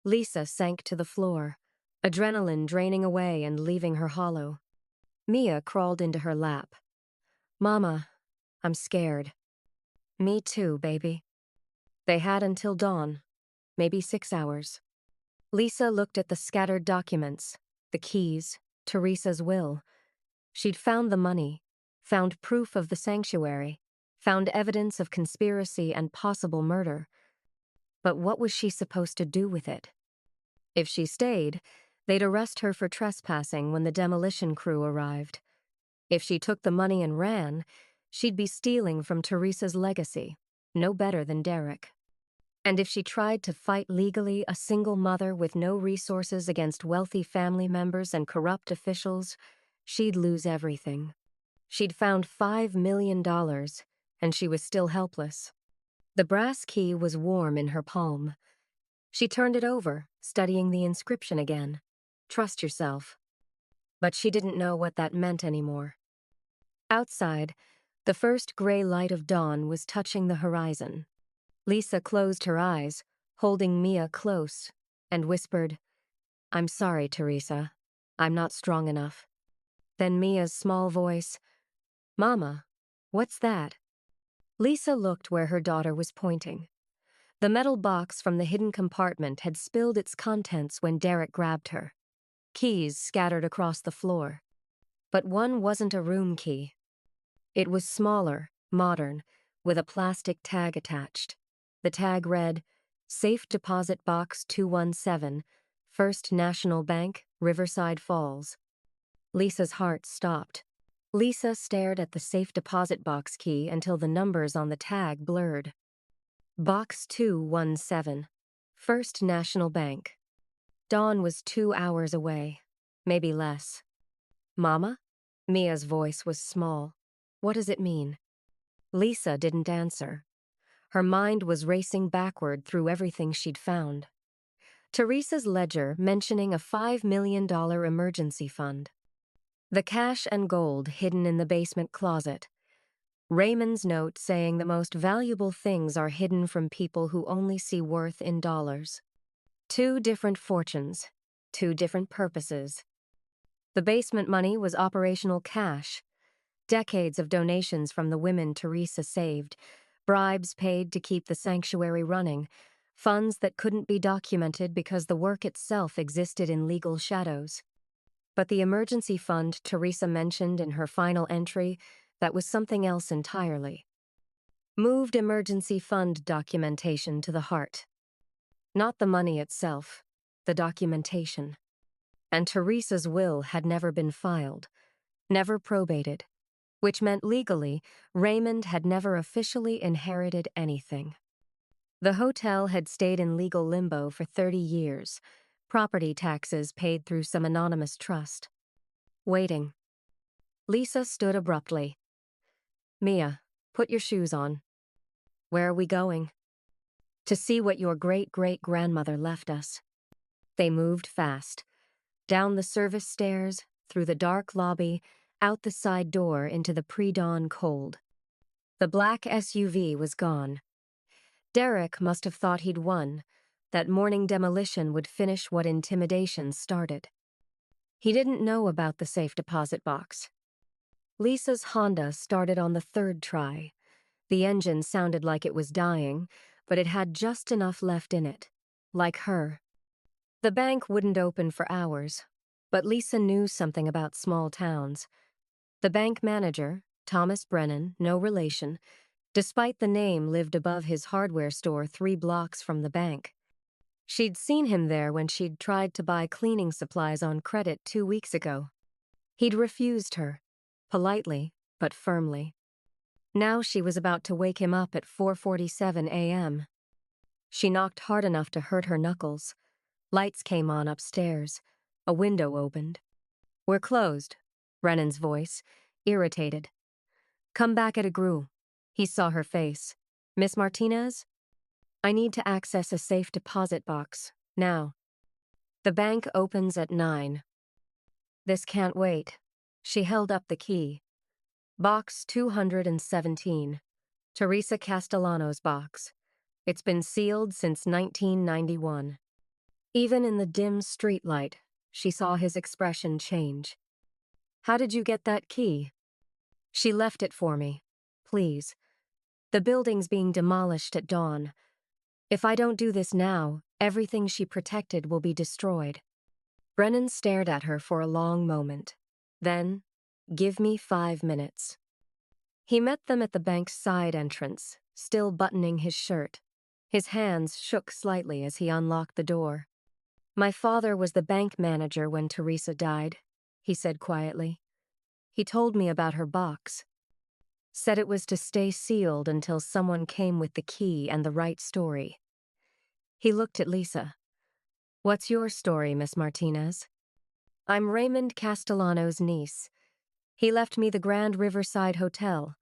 Lisa sank to the floor, adrenaline draining away and leaving her hollow. Mia crawled into her lap. Mama, I'm scared. Me too, baby. They had until dawn, maybe 6 hours. Lisa looked at the scattered documents, the keys, Teresa's will. She'd found the money, found proof of the sanctuary, found evidence of conspiracy and possible murder. But what was she supposed to do with it? If she stayed, they'd arrest her for trespassing when the demolition crew arrived. If she took the money and ran, she'd be stealing from Teresa's legacy, no better than Derek. And if she tried to fight legally a single mother with no resources against wealthy family members and corrupt officials, she'd lose everything. She'd found $5 million, and she was still helpless. The brass key was warm in her palm. She turned it over, studying the inscription again. Trust yourself. But she didn't know what that meant anymore. Outside, the first gray light of dawn was touching the horizon. Lisa closed her eyes, holding Mia close, and whispered, "I'm sorry, Teresa. I'm not strong enough." Then Mia's small voice, "Mama, what's that?" Lisa looked where her daughter was pointing. The metal box from the hidden compartment had spilled its contents when Derek grabbed her. Keys scattered across the floor. But one wasn't a room key. It was smaller, modern, with a plastic tag attached. The tag read, "Safe Deposit Box 217, First National Bank, Riverside Falls." Lisa's heart stopped. Lisa stared at the safe deposit box key until the numbers on the tag blurred. Box 217, First National Bank. Dawn was 2 hours away, maybe less. "Mama?" Mia's voice was small. "What does it mean?" Lisa didn't answer. Her mind was racing backward through everything she'd found. Teresa's ledger mentioning a $5 million emergency fund. The cash and gold hidden in the basement closet. Raymond's note saying the most valuable things are hidden from people who only see worth in dollars. 2 different fortunes, 2 different purposes. The basement money was operational cash. Decades of donations from the women Teresa saved, bribes paid to keep the sanctuary running, funds that couldn't be documented because the work itself existed in legal shadows. But the emergency fund Teresa mentioned in her final entry, that was something else entirely. Moved emergency fund documentation to the heart. Not the money itself, the documentation. And Teresa's will had never been filed, never probated, which meant legally Raymond had never officially inherited anything. The hotel had stayed in legal limbo for 30 years, property taxes paid through some anonymous trust. Waiting. Lisa stood abruptly. "Mia, put your shoes on." "Where are we going?" "To see what your great-great-grandmother left us." They moved fast. Down the service stairs, through the dark lobby, out the side door into the pre-dawn cold. The black SUV was gone. Derek must have thought he'd won. That morning demolition would finish what intimidation started. He didn't know about the safe deposit box. Lisa's Honda started on the 3rd try. The engine sounded like it was dying, but it had just enough left in it. Like her. The bank wouldn't open for hours, but Lisa knew something about small towns. The bank manager, Thomas Brennan, no relation, despite the name, lived above his hardware store 3 blocks from the bank. She'd seen him there when she'd tried to buy cleaning supplies on credit 2 weeks ago. He'd refused her, politely but firmly. Now she was about to wake him up at 4:47 a.m. She knocked hard enough to hurt her knuckles. Lights came on upstairs. A window opened. "We're closed," Brennan's voice, irritated. "Come back at a grue." He saw her face. "Miss Martinez?" "I need to access a safe deposit box, now." "The bank opens at 9. "This can't wait." She held up the key. "Box 217. Teresa Castellano's box. It's been sealed since 1991. Even in the dim streetlight, she saw his expression change. "How did you get that key?" "She left it for me. Please. The building's being demolished at dawn. If I don't do this now, everything she protected will be destroyed." Brennan stared at her for a long moment. Then, "Give me 5 minutes." He met them at the bank's side entrance, still buttoning his shirt. His hands shook slightly as he unlocked the door. "My father was the bank manager when Teresa died," he said quietly. "He told me about her box. Said it was to stay sealed until someone came with the key and the right story." He looked at Lisa. "What's your story, Miss Martinez?" "I'm Raymond Castellano's niece. He left me the Grand Riverside Hotel.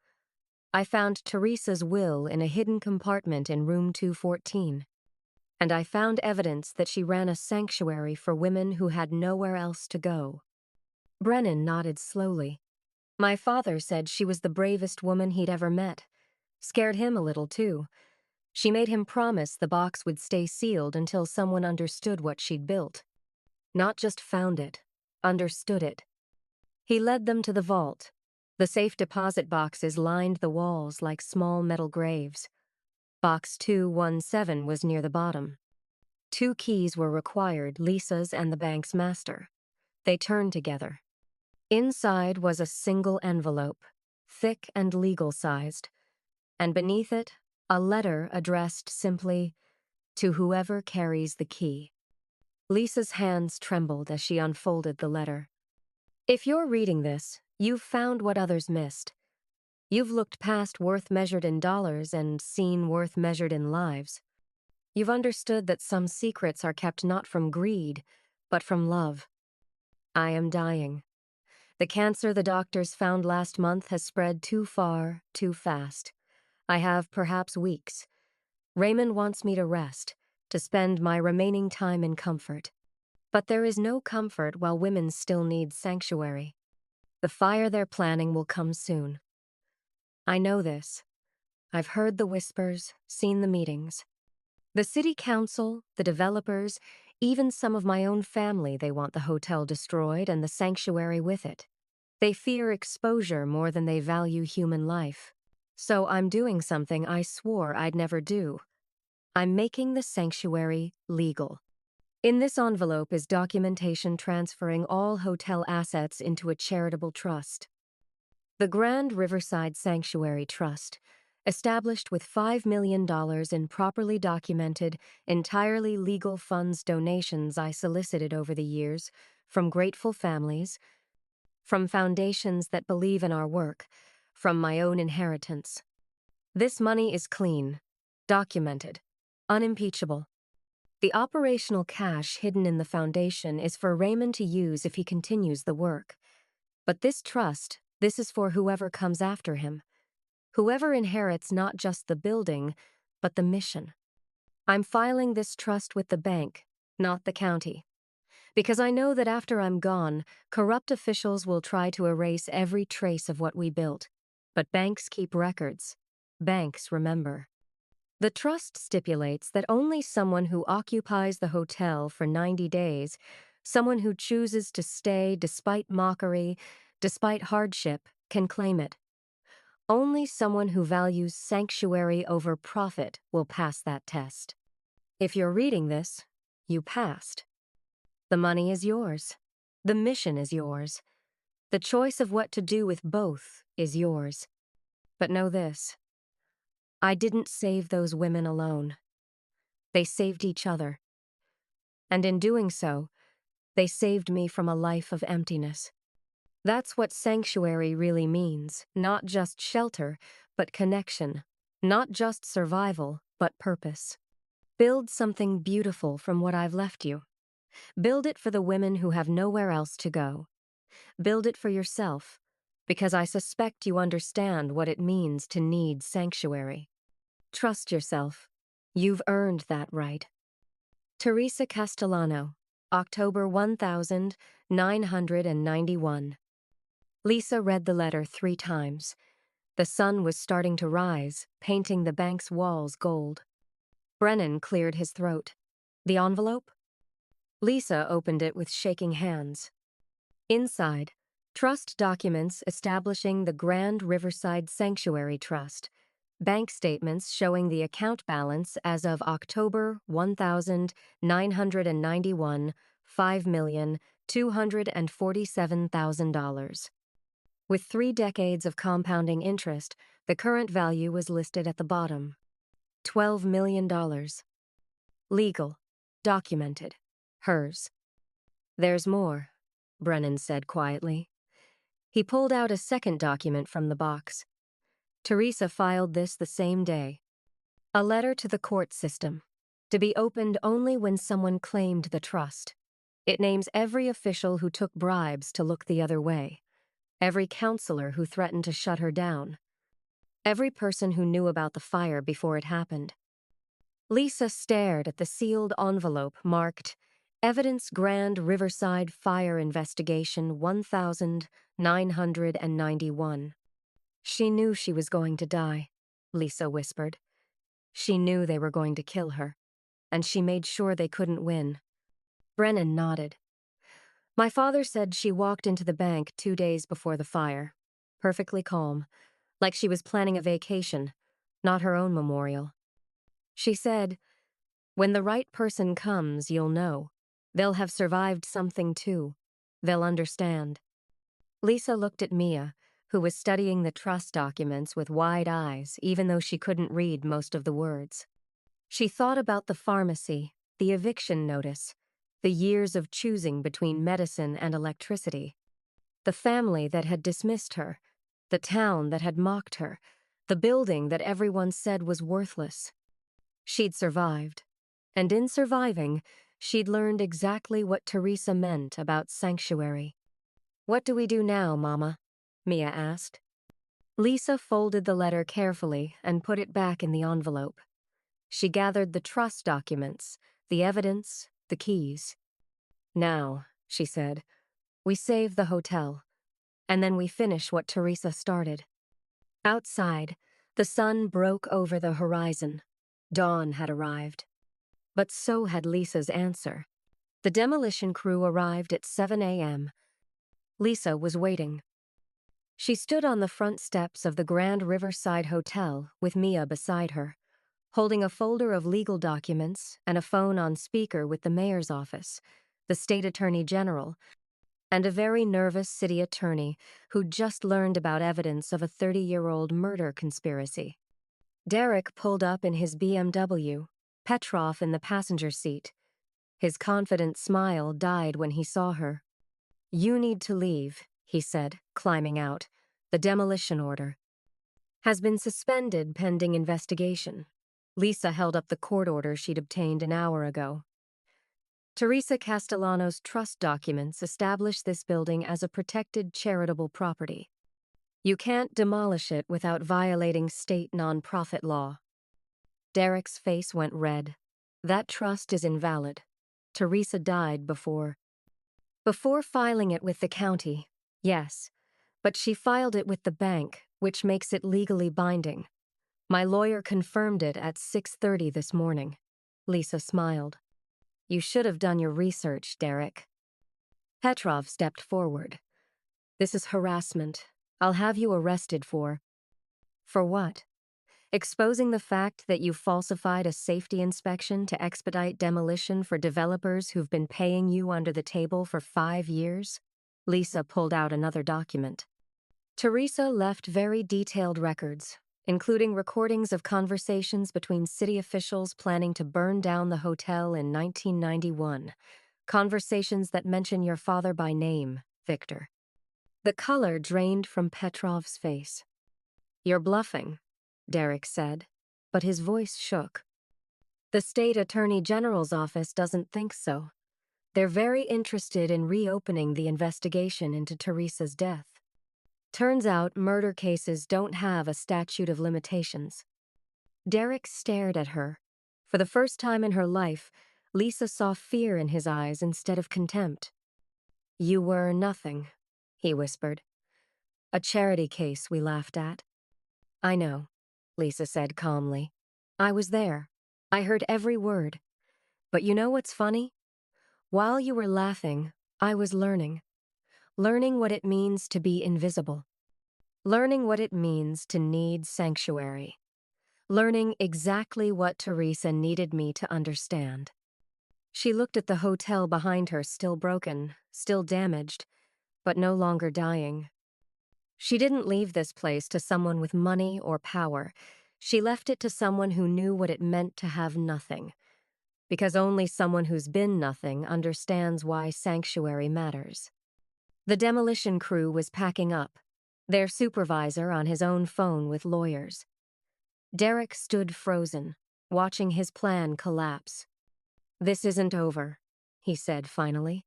I found Teresa's will in a hidden compartment in room 214. And I found evidence that she ran a sanctuary for women who had nowhere else to go. Brennan nodded slowly. My father said she was the bravest woman he'd ever met. Scared him a little, too. She made him promise the box would stay sealed until someone understood what she'd built. Not just found it, understood it. He led them to the vault. The safe deposit boxes lined the walls like small metal graves. Box 217 was near the bottom. 2 keys were required, Lisa's and the bank's master. They turned together. Inside was a single envelope, thick and legal-sized, and beneath it, a letter addressed simply, "To whoever carries the key." Lisa's hands trembled as she unfolded the letter. If you're reading this, you've found what others missed. You've looked past worth measured in dollars and seen worth measured in lives. You've understood that some secrets are kept not from greed, but from love. I am dying. The cancer the doctors found last month has spread too far, too fast. I have perhaps weeks. Raymond wants me to rest, to spend my remaining time in comfort. But there is no comfort while women still need sanctuary. The fire they're planning will come soon. I know this. I've heard the whispers, seen the meetings. The city council, the developers, even some of my own family, they want the hotel destroyed and the sanctuary with it. They fear exposure more than they value human life. So I'm doing something I swore I'd never do. I'm making the sanctuary legal. In this envelope is documentation transferring all hotel assets into a charitable trust. The Grand Riverside Sanctuary Trust, established with $5 million in properly documented, entirely legal funds donations I solicited over the years from grateful families, from foundations that believe in our work, from my own inheritance. This money is clean, documented, unimpeachable. The operational cash hidden in the foundation is for Raymond to use if he continues the work. But this trust, this is for whoever comes after him. Whoever inherits not just the building, but the mission. I'm filing this trust with the bank, not the county. Because I know that after I'm gone, corrupt officials will try to erase every trace of what we built. But banks keep records. Banks remember. The trust stipulates that only someone who occupies the hotel for 90 days, someone who chooses to stay despite mockery, despite hardship, can claim it. Only someone who values sanctuary over profit will pass that test. If you're reading this, you passed. The money is yours. The mission is yours. The choice of what to do with both is yours. But know this. I didn't save those women alone. They saved each other. And in doing so, they saved me from a life of emptiness. That's what sanctuary really means, not just shelter, but connection. Not just survival, but purpose. Build something beautiful from what I've left you. Build it for the women who have nowhere else to go. Build it for yourself, because I suspect you understand what it means to need sanctuary. Trust yourself. You've earned that right. Teresa Castellano, October 1991. Lisa read the letter 3 times. The sun was starting to rise, painting the bank's walls gold. Brennan cleared his throat. The envelope? Lisa opened it with shaking hands. Inside, trust documents establishing the Grand Riverside Sanctuary Trust, bank statements showing the account balance as of October 1991, $5,247,000. With 3 decades of compounding interest, the current value was listed at the bottom. $12 million. Legal. Documented. Hers. There's more, Brennan said quietly. He pulled out a second document from the box. Teresa filed this the same day. A letter to the court system, to be opened only when someone claimed the trust. It names every official who took bribes to look the other way. every counselor who threatened to shut her down, every person who knew about the fire before it happened. Lisa stared at the sealed envelope marked Evidence Grand Riverside Fire Investigation 1991. She knew she was going to die, Lisa whispered. She knew they were going to kill her, and she made sure they couldn't win. Brennan nodded. My father said she walked into the bank 2 days before the fire, perfectly calm, like she was planning a vacation, not her own memorial. She said, "When the right person comes, you'll know. They'll have survived something too. They'll understand." Lisa looked at Mia, who was studying the trust documents with wide eyes, even though she couldn't read most of the words. She thought about the pharmacy, the eviction notice, the years of choosing between medicine and electricity, the family that had dismissed her, the town that had mocked her, the building that everyone said was worthless. She'd survived, and in surviving, she'd learned exactly what Teresa meant about sanctuary. "What do we do now, Mama?" Mia asked. Lisa folded the letter carefully and put it back in the envelope. She gathered the trust documents, the evidence, the keys. "Now," she said, "we save the hotel, and then we finish what Teresa started." Outside, the sun broke over the horizon. Dawn had arrived. But so had Lisa's answer. The demolition crew arrived at 7 a.m. Lisa was waiting. She stood on the front steps of the Grand Riverside Hotel with Mia beside her, holding a folder of legal documents and a phone on speaker with the mayor's office, the state attorney general, and a very nervous city attorney who'd just learned about evidence of a 30-year-old murder conspiracy. Derek pulled up in his BMW, Petrov in the passenger seat. His confident smile died when he saw her. "You need to leave," he said, climbing out. "The demolition order has been suspended pending investigation." Lisa held up the court order she'd obtained an hour ago. Teresa Castellano's trust documents establish this building as a protected charitable property. You can't demolish it without violating state nonprofit law. Derek's face went red. That trust is invalid. Teresa died before filing it with the county, yes, but she filed it with the bank, which makes it legally binding. My lawyer confirmed it at 6:30 this morning. Lisa smiled. "You should have done your research, Derek." Petrov stepped forward. "This is harassment. I'll have you arrested for what? Exposing the fact that you falsified a safety inspection to expedite demolition for developers who've been paying you under the table for 5 years?" Lisa pulled out another document. Teresa left very detailed records, including recordings of conversations between city officials planning to burn down the hotel in 1991, conversations that mention your father by name, Victor. The color drained from Petrov's face. "You're bluffing," Derek said, but his voice shook. "The state attorney general's office doesn't think so. They're very interested in reopening the investigation into Teresa's death. Turns out murder cases don't have a statute of limitations." Derek stared at her. For the first time in her life, Lisa saw fear in his eyes instead of contempt. "You were nothing," he whispered. "A charity case we laughed at." "I know," Lisa said calmly. "I was there. I heard every word. But you know what's funny? While you were laughing, I was learning. Learning what it means to be invisible. Learning what it means to need sanctuary. Learning exactly what Teresa needed me to understand." She looked at the hotel behind her, still broken, still damaged, but no longer dying. She didn't leave this place to someone with money or power. She left it to someone who knew what it meant to have nothing. Because only someone who's been nothing understands why sanctuary matters. The demolition crew was packing up, their supervisor on his own phone with lawyers. Derek stood frozen, watching his plan collapse. "This isn't over," he said finally.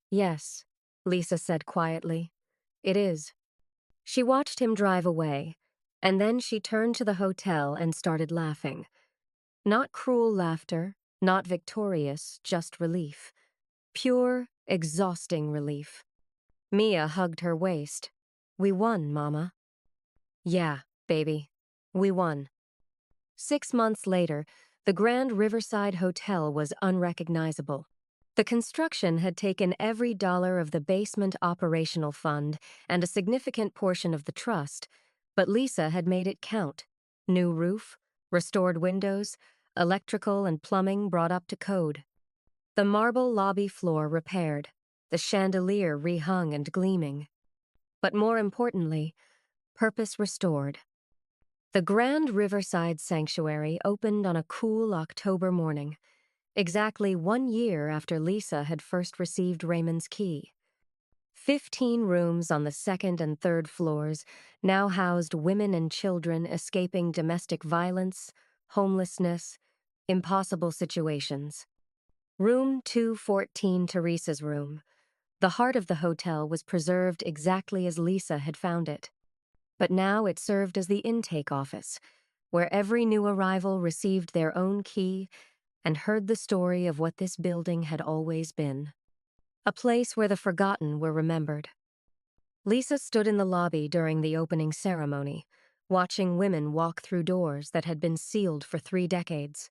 "Yes," Lisa said quietly. It is. She watched him drive away, and then she turned to the hotel and started laughing. Not cruel laughter, not victorious, just relief. Pure, exhausting relief. Mia hugged her waist. We won, Mama. Yeah, baby. We won. 6 months later, the Grand Riverside Hotel was unrecognizable. The construction had taken every dollar of the basement operational fund and a significant portion of the trust, but Lisa had made it count. New roof, restored windows, electrical and plumbing brought up to code. The marble lobby floor repaired, the chandelier rehung and gleaming. But more importantly, purpose restored. The Grand Riverside Sanctuary opened on a cool October morning, exactly 1 year after Lisa had first received Raymond's key. 15 rooms on the second and third floors now housed women and children escaping domestic violence, homelessness, impossible situations. Room 214, Teresa's room. The heart of the hotel was preserved exactly as Lisa had found it. But now it served as the intake office, where every new arrival received their own key and heard the story of what this building had always been. A place where the forgotten were remembered. Lisa stood in the lobby during the opening ceremony, watching women walk through doors that had been sealed for 3 decades.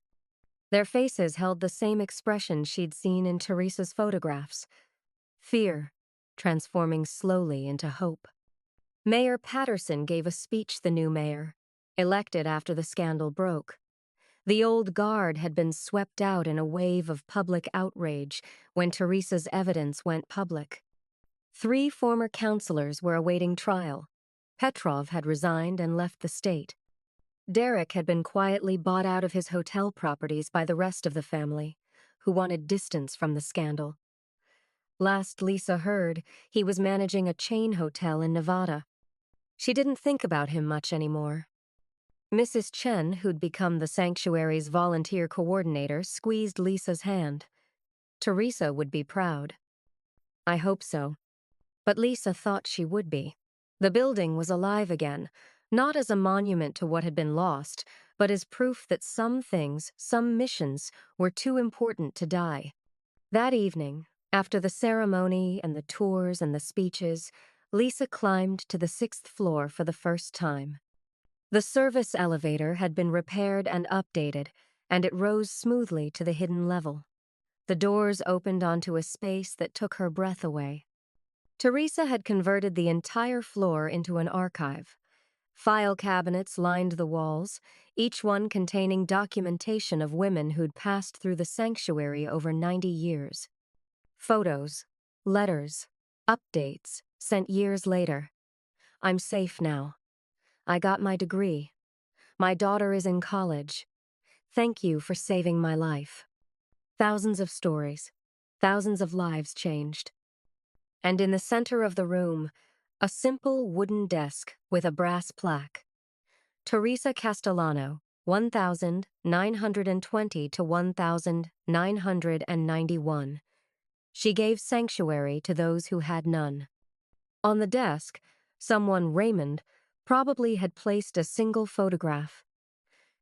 Their faces held the same expression she'd seen in Teresa's photographs. Fear, transforming slowly into hope. Mayor Patterson gave a speech, the new mayor, elected after the scandal broke. The old guard had been swept out in a wave of public outrage when Teresa's evidence went public. 3 former councilors were awaiting trial. Petrov had resigned and left the state. Derek had been quietly bought out of his hotel properties by the rest of the family, who wanted distance from the scandal. Last Lisa heard, he was managing a chain hotel in Nevada. She didn't think about him much anymore. Mrs. Chen, who'd become the sanctuary's volunteer coordinator, squeezed Lisa's hand. Teresa would be proud. I hope so. But Lisa thought she would be. The building was alive again, not as a monument to what had been lost, but as proof that some things, some missions, were too important to die. That evening, after the ceremony and the tours and the speeches, Lisa climbed to the 6th floor for the first time. The service elevator had been repaired and updated, and it rose smoothly to the hidden level. The doors opened onto a space that took her breath away. Teresa had converted the entire floor into an archive. File cabinets lined the walls, each one containing documentation of women who'd passed through the sanctuary over 90 years. Photos, letters, updates, sent years later. I'm safe now. I got my degree. My daughter is in college. Thank you for saving my life. Thousands of stories, thousands of lives changed. And in the center of the room, a simple wooden desk with a brass plaque. Teresa Castellano, 1920 to 1991. She gave sanctuary to those who had none. On the desk, someone, Raymond, probably had placed a single photograph.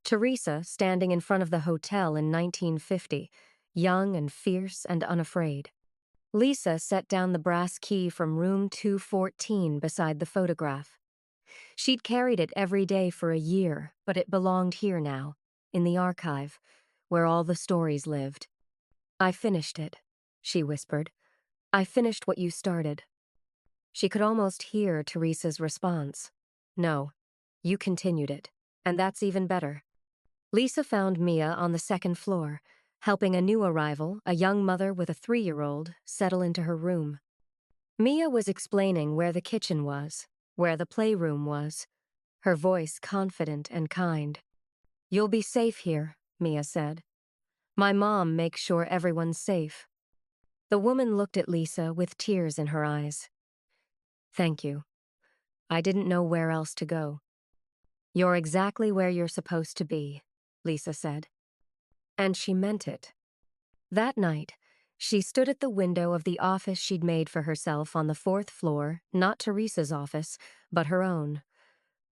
Teresa standing in front of the hotel in 1950, young and fierce and unafraid. Lisa set down the brass key from room 214 beside the photograph. She'd carried it every day for a year, but it belonged here now, in the archive, where all the stories lived. I finished it, she whispered. I finished what you started. She could almost hear Teresa's response. No, you continued it, and that's even better. Lisa found Mia on the 2nd floor, helping a new arrival, a young mother with a 3-year-old, settle into her room. Mia was explaining where the kitchen was, where the playroom was, her voice confident and kind. You'll be safe here, Mia said. My mom makes sure everyone's safe. The woman looked at Lisa with tears in her eyes. Thank you. I didn't know where else to go. You're exactly where you're supposed to be, Lisa said. And she meant it. That night, She stood at the window of the office she'd made for herself on the fourth floor, not Teresa's office, but her own.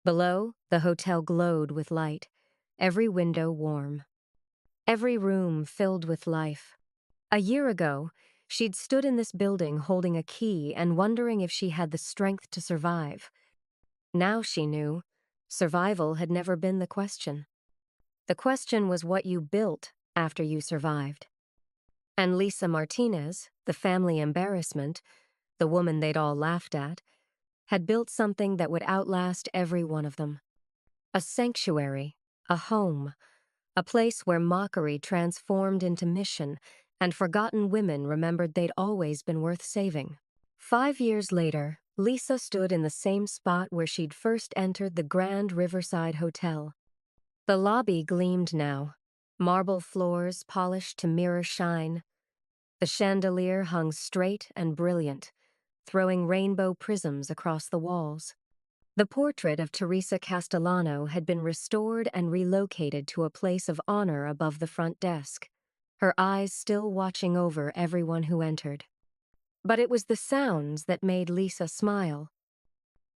Below, the hotel glowed with light, every window warm. Every room filled with life. A year ago, she'd stood in this building holding a key and wondering if she had the strength to survive. Now she knew, survival had never been the question. The question was what you built after you survived. And Lisa Martinez, the family embarrassment, the woman they'd all laughed at, had built something that would outlast every one of them. A sanctuary, a home, a place where mockery transformed into mission and forgotten women remembered they'd always been worth saving. 5 years later, Lisa stood in the same spot where she'd first entered the Grand Riverside Hotel. The lobby gleamed now, marble floors polished to mirror shine. The chandelier hung straight and brilliant, throwing rainbow prisms across the walls. The portrait of Teresa Castellano had been restored and relocated to a place of honor above the front desk, her eyes still watching over everyone who entered. But it was the sounds that made Lisa smile.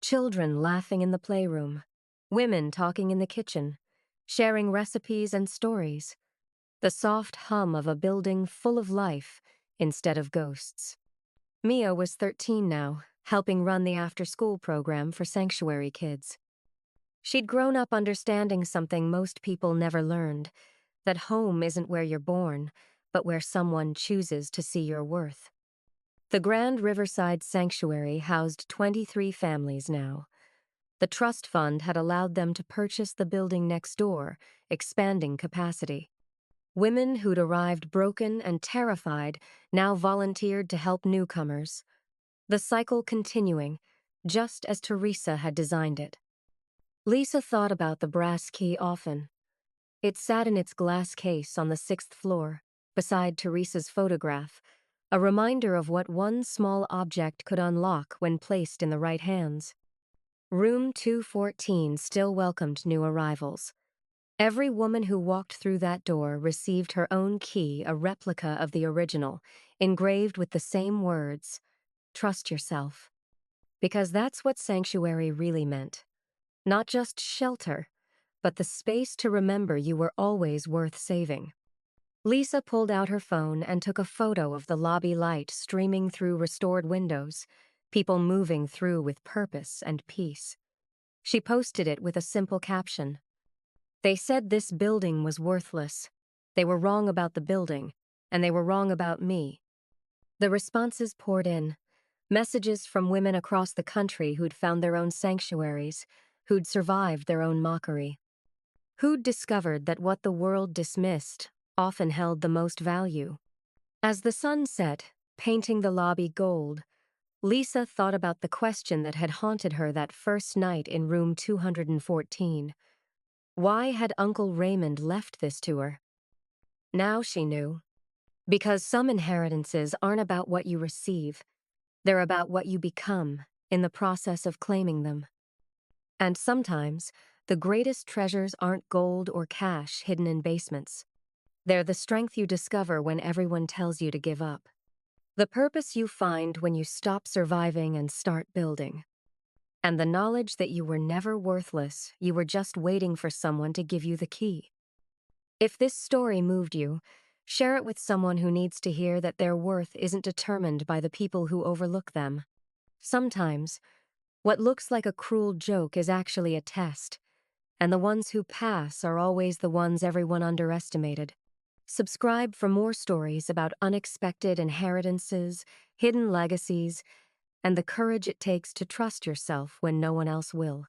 Children laughing in the playroom, women talking in the kitchen, sharing recipes and stories, the soft hum of a building full of life instead of ghosts. Mia was 13 now, helping run the after-school program for sanctuary kids. She'd grown up understanding something most people never learned, that home isn't where you're born, but where someone chooses to see your worth. The Grand Riverside Sanctuary housed 23 families now. The trust fund had allowed them to purchase the building next door, expanding capacity. Women who'd arrived broken and terrified now volunteered to help newcomers. The cycle continuing, just as Teresa had designed it. Lisa thought about the brass key often. It sat in its glass case on the 6th floor, beside Teresa's photograph, a reminder of what one small object could unlock when placed in the right hands. Room 214 still welcomed new arrivals. Every woman who walked through that door received her own key, a replica of the original, engraved with the same words, "Trust yourself." Because that's what sanctuary really meant. Not just shelter, but the space to remember you were always worth saving. Lisa pulled out her phone and took a photo of the lobby light streaming through restored windows, people moving through with purpose and peace. She posted it with a simple caption. They said this building was worthless. They were wrong about the building, and they were wrong about me. The responses poured in. Messages from women across the country who'd found their own sanctuaries, who'd survived their own mockery. Who'd discovered that what the world dismissed often held the most value. As the sun set, painting the lobby gold, Lisa thought about the question that had haunted her that first night in room 214. Why had Uncle Raymond left this to her? Now she knew. Because some inheritances aren't about what you receive. They're about what you become in the process of claiming them. And sometimes, the greatest treasures aren't gold or cash hidden in basements. They're the strength you discover when everyone tells you to give up. The purpose you find when you stop surviving and start building. And the knowledge that you were never worthless, you were just waiting for someone to give you the key. If this story moved you, share it with someone who needs to hear that their worth isn't determined by the people who overlook them. Sometimes, what looks like a cruel joke is actually a test, and the ones who pass are always the ones everyone underestimated. Subscribe for more stories about unexpected inheritances, hidden legacies, and the courage it takes to trust yourself when no one else will.